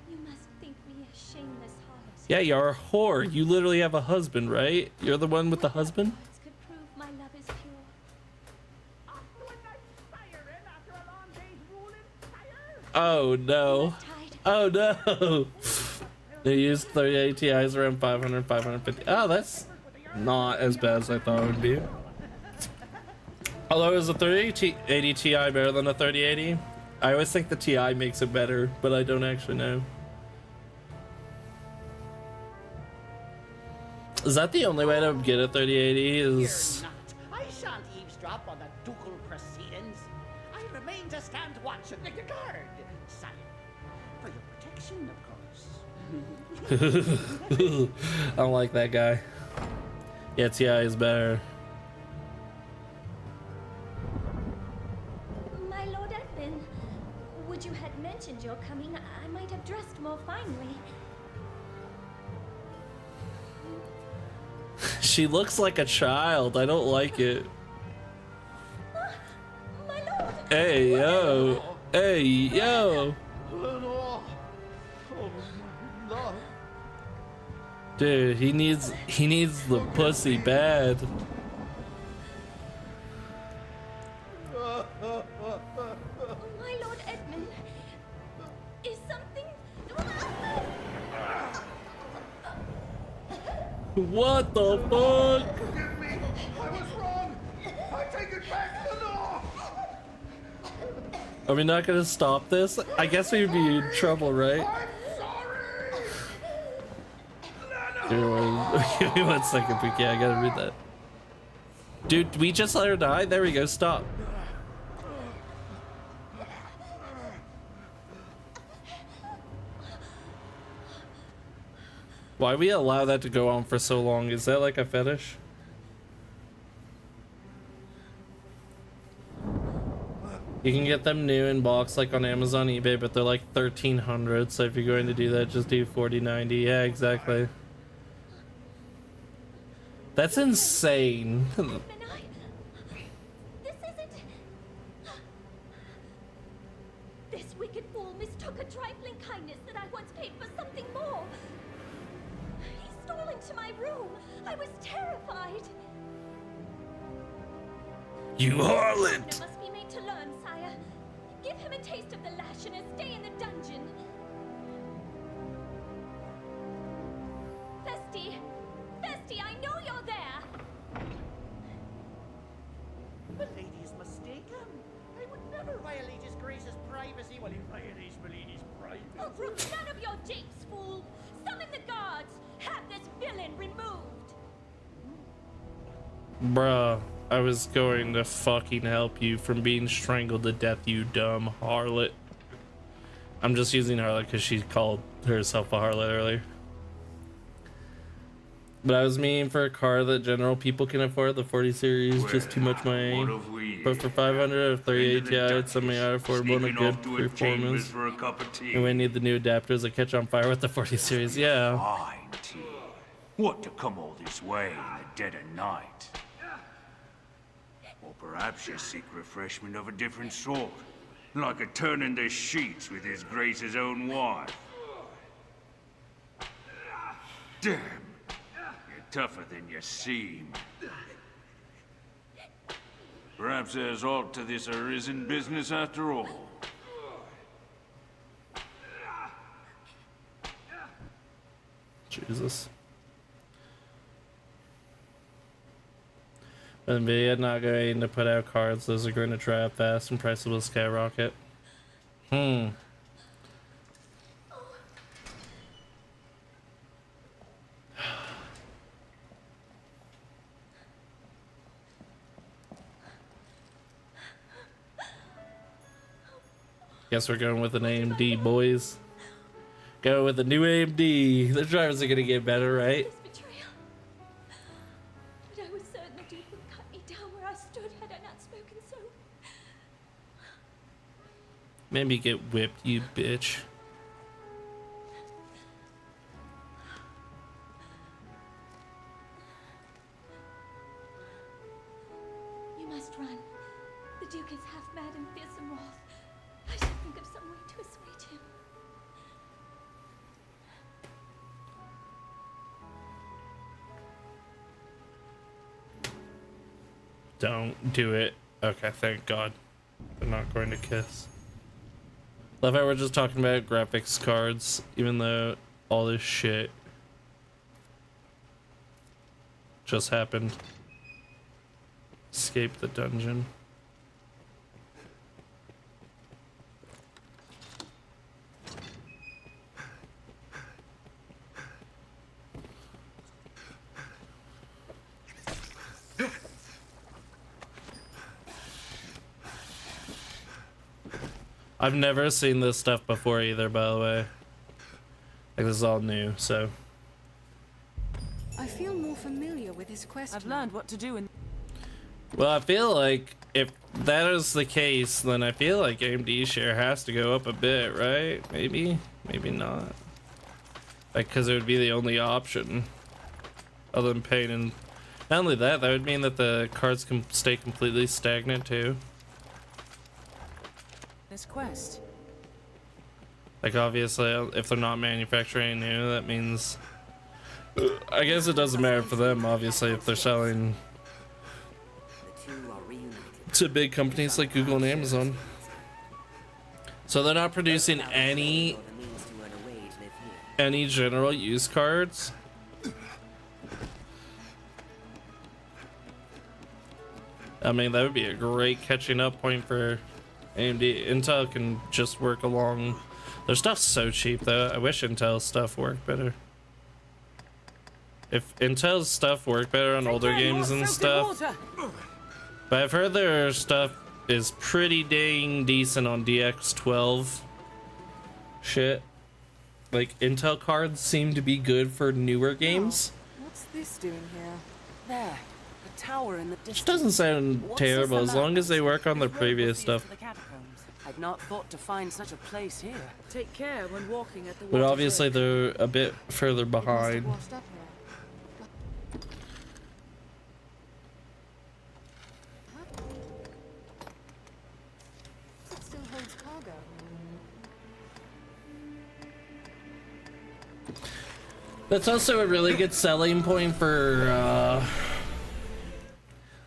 You must think me a shameless harlot. Yeah, you're a whore. You literally have a husband, right? You're the one with the husband? Could prove my love is pure. Oh no. Oh no. They used 3080 Ti's around 500, 550. Oh, that's not as bad as I thought it would be. Although is a 3080 Ti better than a 3080? I always think the Ti makes it better, but I don't actually know. Is that the only way to get a 3080? Is I shan't eavesdrop on the ducal proceedings. I remain to stand watch and guard, sire. For your protection, of course. I don't like that guy. Yeah, Ti is better. My Lord Edmund, would you had mentioned your coming, I might have dressed more finely. She looks like a child. I don't like it. My lord! Hey, yo. Hey, yo. Dude, he needs the pussy bad. My Lord Edmund, is something... What the fuck? Forgive me! I was wrong! I take it back the law! Are we not gonna stop this? I guess we'd be in trouble, right? Give me one second, Pookie. I gotta read that. Dude, we just let her die? There we go. Stop. Why we allow that to go on for so long? Is that like a fetish? You can get them new in box like on Amazon, eBay, but they're like 1,300. So if you're going to do that, just do 40.90. Yeah, exactly. That's insane. This isn't... This wicked fool mistook a trifling kindness that I once paid for something more. He stole into my room. I was terrified. You harlot! It must be made to learn, sire. Give him a taste of the lash and a stay in the dungeon. Festy! Festy, I know you're there! The lady is mistaken. I would never violate his grace's privacy while he violates Milady's privacy. Oh, brook none of your japes, fool! Summon the guards! Have this villain removed! Bruh, I was going to fucking help you from being strangled to death, you dumb harlot. I'm just using harlot because she called herself a harlot earlier. But I was meaning for a car that general people can afford. The 40 series, just too much money. But for 500 or 30 ATI, it's something I affordable and a good performance. And we need the new adapters that catch on fire with the 40 series. Yeah. Fine, tea. What to come all this way in the dead of night? Or perhaps you seek refreshment of a different sort, like a turn in the sheets with his grace's own wife. Damn. Tougher than you seem. Perhaps there's aught to this arisen business after all. Jesus. NVIDIA not going to put out cards. Those are going to dry up fast and prices will skyrocket. Guess we're going with an AMD, boys. Go with the new AMD. The drivers are gonna get better, right? Betrayal. But I was certain the Duke would cut me down where I stood had I not spoken so. Maybe get whipped, you bitch. You must run. The Duke is half mad and fearsome wrath. I shall think of some way to assuage him. Don't do it. Okay, thank God. They're not going to kiss. Love how we're just talking about graphics cards, even though all this shit just happened. Escape the dungeon. I've never seen this stuff before either, by the way. Like, this is all new, so. I feel more familiar with his quest. I've learned what to do in... Well, I feel like if that is the case, then I feel like AMD share has to go up a bit, right? Maybe, maybe not. Like, because it would be the only option other than paying. And not only that, that would mean that the cards can stay completely stagnant too. This quest. Like, obviously, if they're not manufacturing new, that means... I guess it doesn't matter for them, obviously, if they're selling to big companies like Google and Amazon. So they're not producing any general use cards. I mean, that would be a great catching up point for AMD. Intel can just work along. Their stuff's so cheap though. I wish Intel's stuff worked better. If Intel's stuff worked better on older games and stuff. But I've heard their stuff is pretty dang decent on DX12 shit. like Intel cards seem to be good for newer games. What's this doing here? There, a tower in the distance. Which doesn't sound What's terrible this as long as they work on the This road previous will see us stuff. to the catacombs. I'd not thought to find such a place here. Take care when walking at the But obviously they're a bit further behind. Washed up here. It still holds cargo. That's also a really good selling point for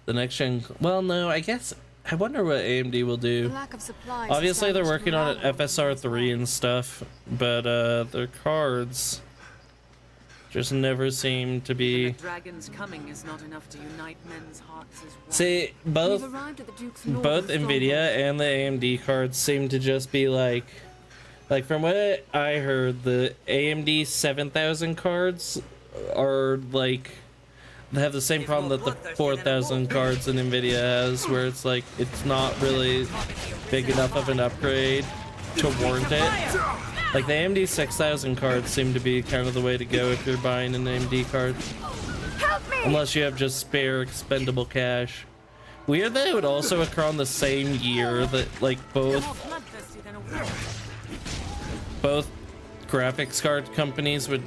the next gen. Well, no, I guess I wonder what AMD will do. The lack of supplies Obviously, they're established working on morale an FSR3 and stuff, but their cards just never seem to be. The dragon's coming is not enough to unite men's hearts as one. See, both We've arrived at the Duke's both northern Nvidia and the AMD cards seem to just be like from what I heard, the AMD 7000 cards are like they have the same problem that the 4000 cards in Nvidia has, where it's like it's not really big enough of an upgrade to warrant it. Like the AMD 6000 cards seem to be kind of the way to go if you're buying an AMD card, unless you have just spare expendable cash. Weird that it would also occur on the same year that like both graphics card companies would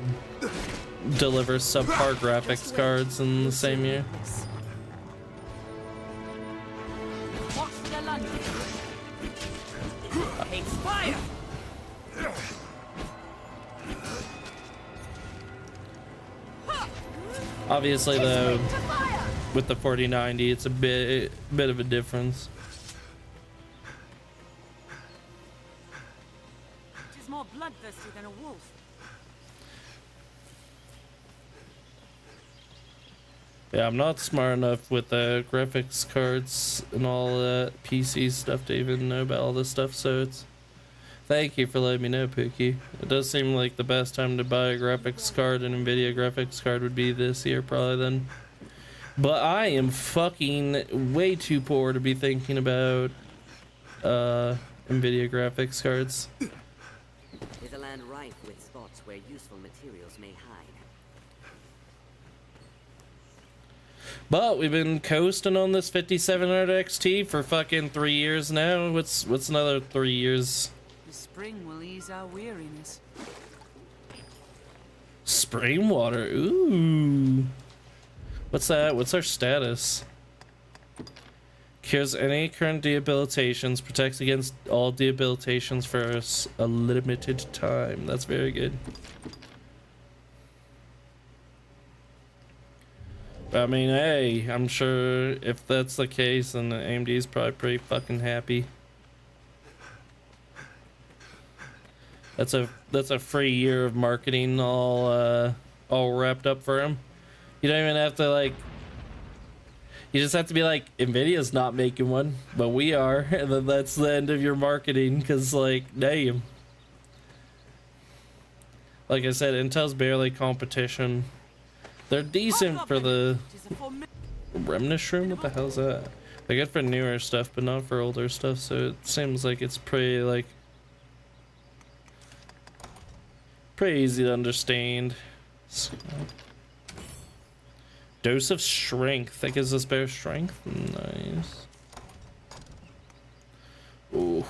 deliver subpar graphics cards in the same year. Watch the London. Expire. Obviously, though, with the 4090, it's a bit of a difference. She's more bloodthirsty than a wolf. Yeah, I'm not smart enough with the graphics cards and all that PC stuff to even know about all this stuff, so it's... Thank you for letting me know, Pookie. It does seem like the best time to buy a graphics card, an Nvidia graphics card, would be this year, probably then. But I am fucking way too poor to be thinking about Nvidia graphics cards. Is a land rife with spots where useful materials may hide. But we've been coasting on this 5700 XT for fucking 3 years now. What's another 3 years? The spring will ease our weariness. Spring water. Ooh. What's that? What's our status? Cures any current debilitations. Protects against all debilitations for a limited time. That's very good. I mean, hey, I'm sure if that's the case, then AMD is probably pretty fucking happy. That's a free year of marketing all wrapped up for him. You don't even have to like. You just have to be like, Nvidia's not making one, but we are, and then that's the end of your marketing. Cause like, damn. Like I said, Intel's barely competition. They're decent for the Remnant Room. What the hell's that? They're good for newer stuff, but not for older stuff. So it seems like it's pretty like. Pretty easy to understand. So, dose of strength. That gives us better strength. Nice. Ooh.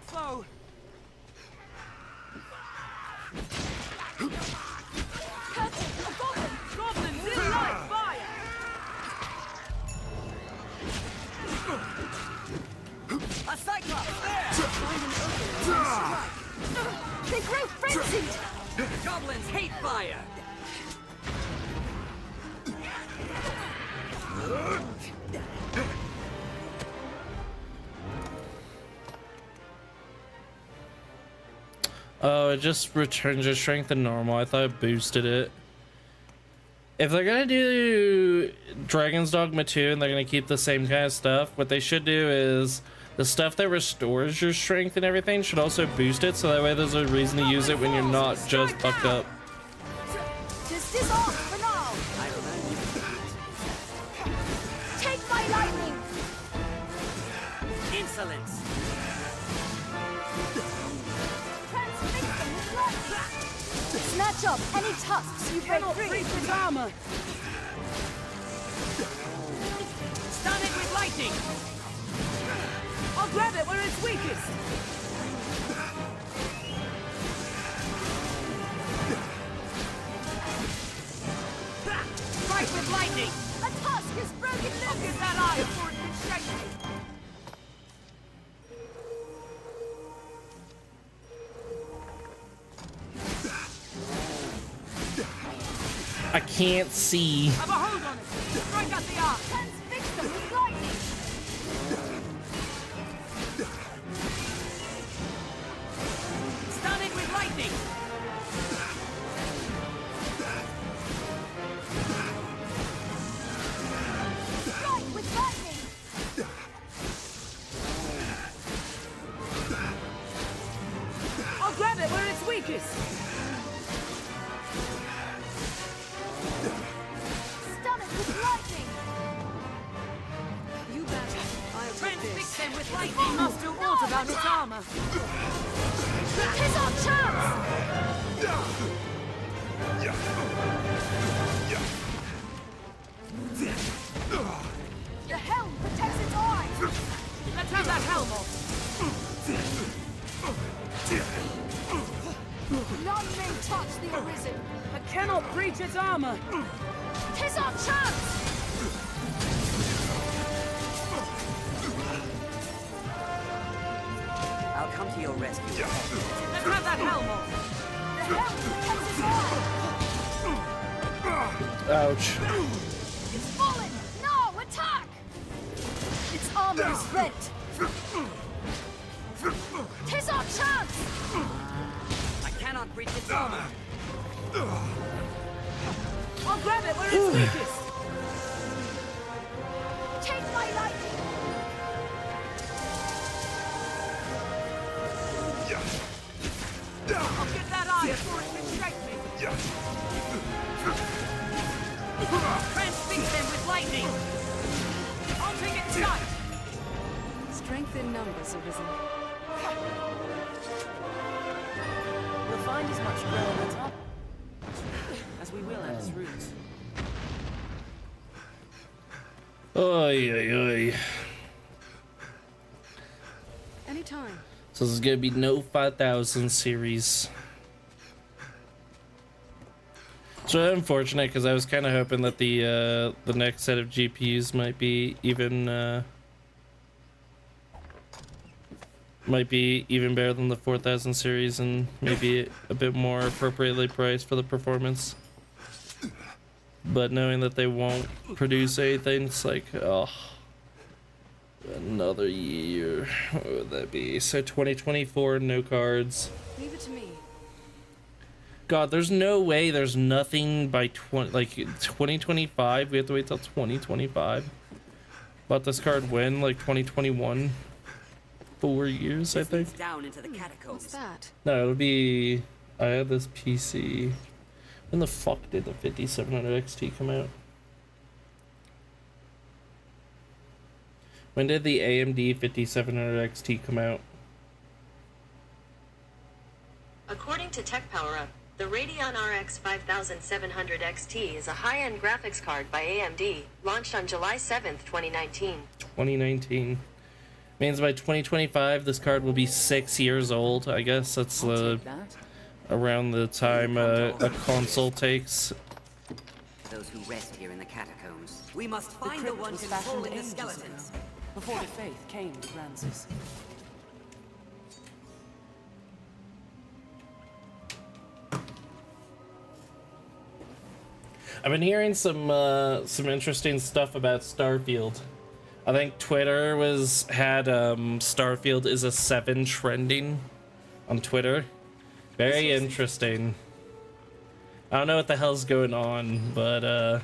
Flow. A cyclops! They grow frenzied! Goblins hate fire! Oh, it just returns your strength to normal. I thought it boosted it. If they're gonna do Dragons Dogma 2 and they're gonna keep the same kind of stuff, what they should do is The stuff that restores your strength and everything should also boost it, so that way there's a reason to use it when you're not just fucked up. Just disarm for now. Take my lightning. Insolence. Transfix them with light. Snatch up any tusks you break free. Breach its armor. Stun it with lightning. I'll grab it where it's weakest. Strike with lightning. A tusk is broken loose. I'll get that eye before it can shake me. I can't see. Have a hold on it. Strike out the arc. Transfix them with lightning. Stun it with lightning. Strike with lightning. I'll grab it where it's weakest. Stun it with lightning. You bet. I'll take Transfix this. them with lightning. Must do aught about its armor. Tis our chance. The helm protects its eyes. Let's have that helm off. None may touch the Arisen. I cannot breach its armor. Tis our chance. I'll come to your rescue. Let's have that helm off. The helm protects its eyes. Ouch. It's fallen. Now attack. Its armor is rent. Tis our chance. I cannot breach its armor. I'll grab it where it's weakest. Take my lightning. I'll get that eye before it can shake me. Transfix them with lightning. I'll take it sight. Strength in numbers, Arisen. We'll find as much grow on the top as we will at its roots. Oy, oy, oy. Anytime. So this is gonna be no 5000 series. It's really unfortunate because I was kind of hoping that the next set of GPUs might be even better than the 4000 series and maybe a bit more appropriately priced for the performance. But knowing that they won't produce anything, it's like, oh, another year. What would that be? So 2024, no cards. Leave it to me. God, there's no way there's nothing by 2025. We have to wait till 2025. Bought this card when, like 2021. 4 years, I think. Down into the catacombs. What's that? No, it'll be. I had this PC. When the fuck did the 5700 XT come out? When did the AMD 5700 XT come out? According to Tech Power Up, the Radeon RX 5700 XT is a high-end graphics card by AMD, launched on July 7th, 2019. 2019. Means by 2025 this card will be 6 years old. I guess that's around the time a console takes. Those who rest here in the catacombs. We must find the crypt one was fashioned controlling the ages skeletons. ago, before the faith came to Francis. I've been hearing some interesting stuff about Starfield. I think Twitter had Starfield is a 7 trending on Twitter. Very interesting. I don't know what the hell's going on, but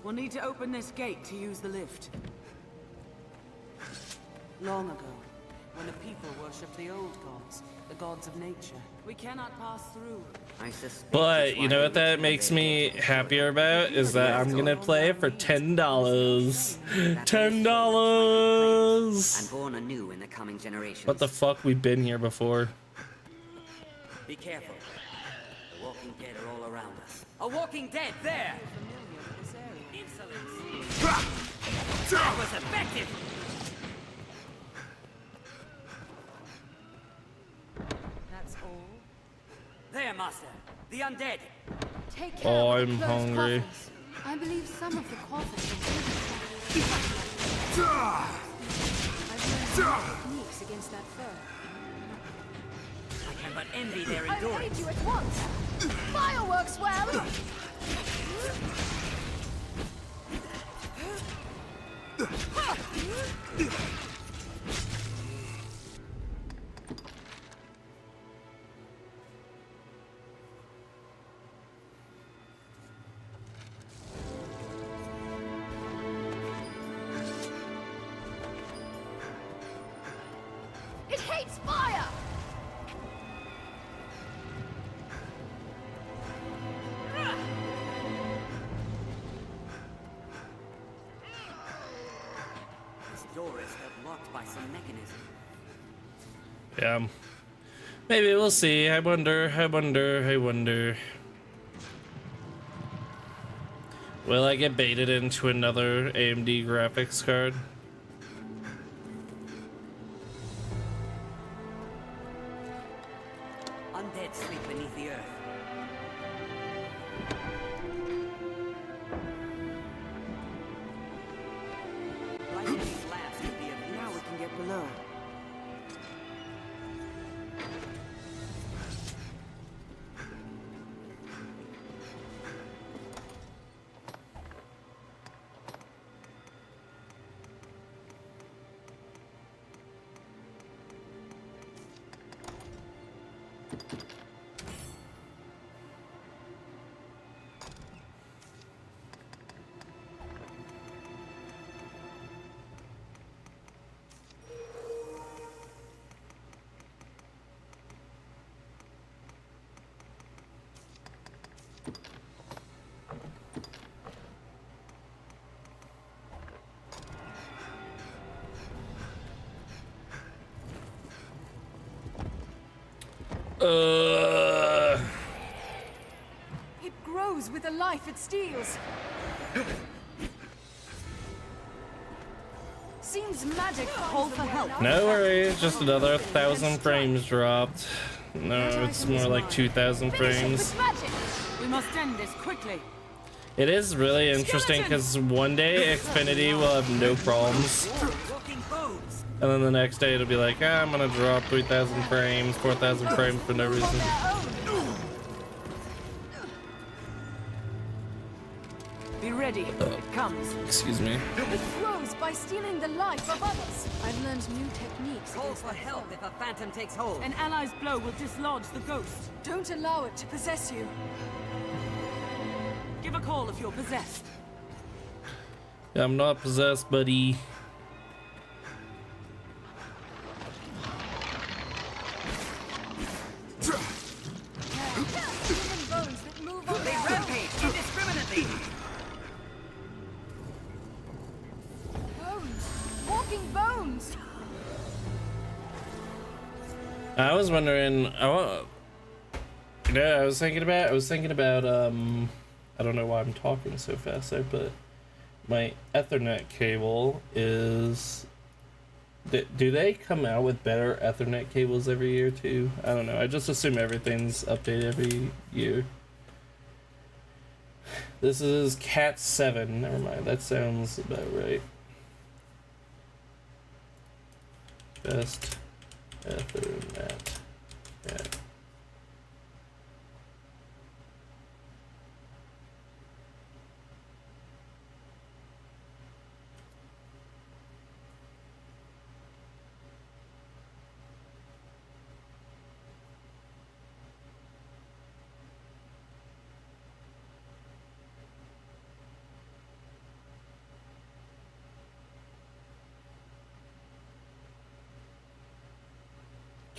We'll need to open this gate to use the lift. Long ago, when the people worshipped the old gods, the gods of nature. We cannot pass through. But you know what that makes me happier about is that I'm gonna play it for $10. $10. And born anew in the coming generations. What the fuck? We've been here before. Be careful. The Walking Dead are all around us. A Walking Dead there! Insolence! That was effective! That's all? There, Master. The undead. Take care Oh, of the I'm closed hungry. coffins. I believe some of the coffins are I've learned some techniques against that foe. I can but envy their I'll endurance. aid you at once. Fireworks, well. It hates fire. This door is locked by some mechanism. Yeah. Maybe we'll see. I wonder. Will I get baited into another AMD graphics card? Undead sleep beneath the earth. Lighting these lamps could be of use. Now we can get below. It grows with the life it steals. Seems magic calls for help. No worries, just another 1,000 frames dropped. No, it's more like 2,000 frames. We must end this quickly. It is really interesting because one day Xfinity will have no problems. And then the next day it'll be like, ah, I'm gonna drop 3,000 frames, 4,000 frames for no reason. Be ready. It comes. Excuse me. It grows by stealing the life of others. I've learned new techniques. Call for help if a phantom takes hold. An ally's blow will dislodge the ghost. Don't allow it to possess you. Give a call if you're possessed. I'm not possessed, buddy. They rampage indiscriminately. Bones! Walking bones! I was wondering, I was thinking about, I don't know why I'm talking so fast there, but my Ethernet cable is, do they come out with better Ethernet cables every year too? I don't know, I just assume everything's updated every year. This is Cat 7, never mind, that sounds about right. Best Ethernet. Yeah.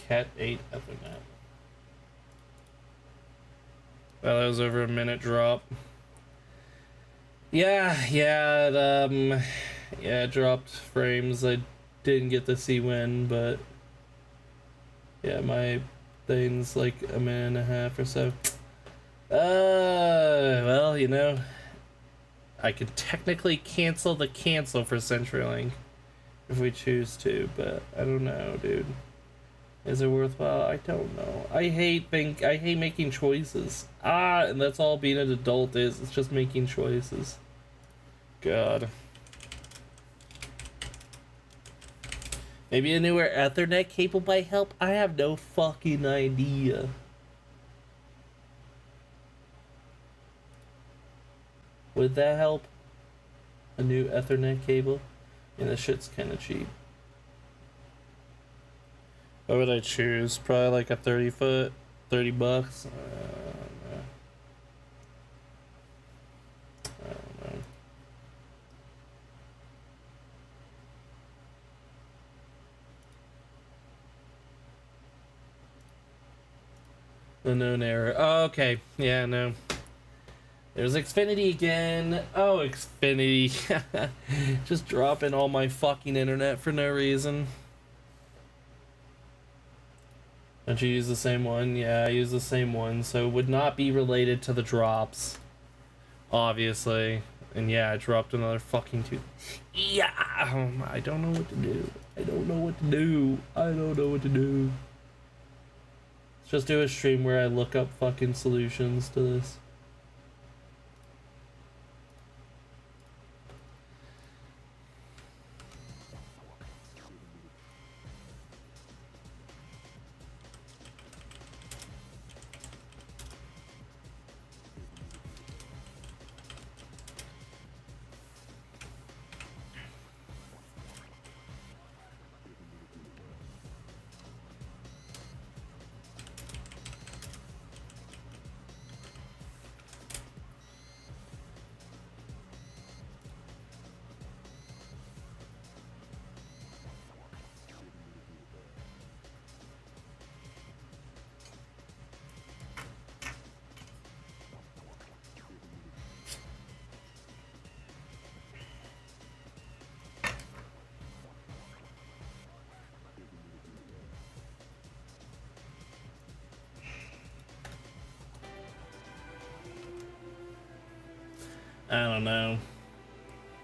Cat 8 Ethernet. Well, that was over a minute drop. Yeah, it dropped frames. I didn't get to see when, but yeah, my thing's like a minute and a half or so. Well, you know, I could technically cancel the cancel for CenturyLink if we choose to, but I don't know, dude. Is it worthwhile? I don't know. I hate making choices. And that's all being an adult is. It's just making choices. God. Maybe a newer Ethernet cable might help? I have no fucking idea. Would that help? A new Ethernet cable? And this shit's kind of cheap. What would I choose? Probably like a 30-foot, $30. I don't know. The known error. Oh, okay. Yeah, no. There's Xfinity again. Oh, Xfinity. Just dropping all my fucking internet for no reason. Don't you use the same one? Yeah, I use the same one, so it would not be related to the drops. Obviously. And yeah, I dropped another fucking 2. Yeah! I don't know what to do. I don't know what to do. Let's just do a stream where I look up fucking solutions to this.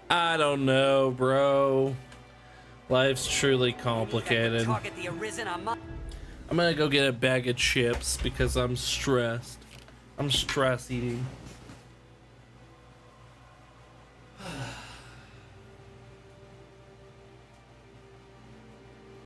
I don't know, bro. Life's truly complicated. I'm gonna go get a bag of chips because I'm stressed. I'm stress eating.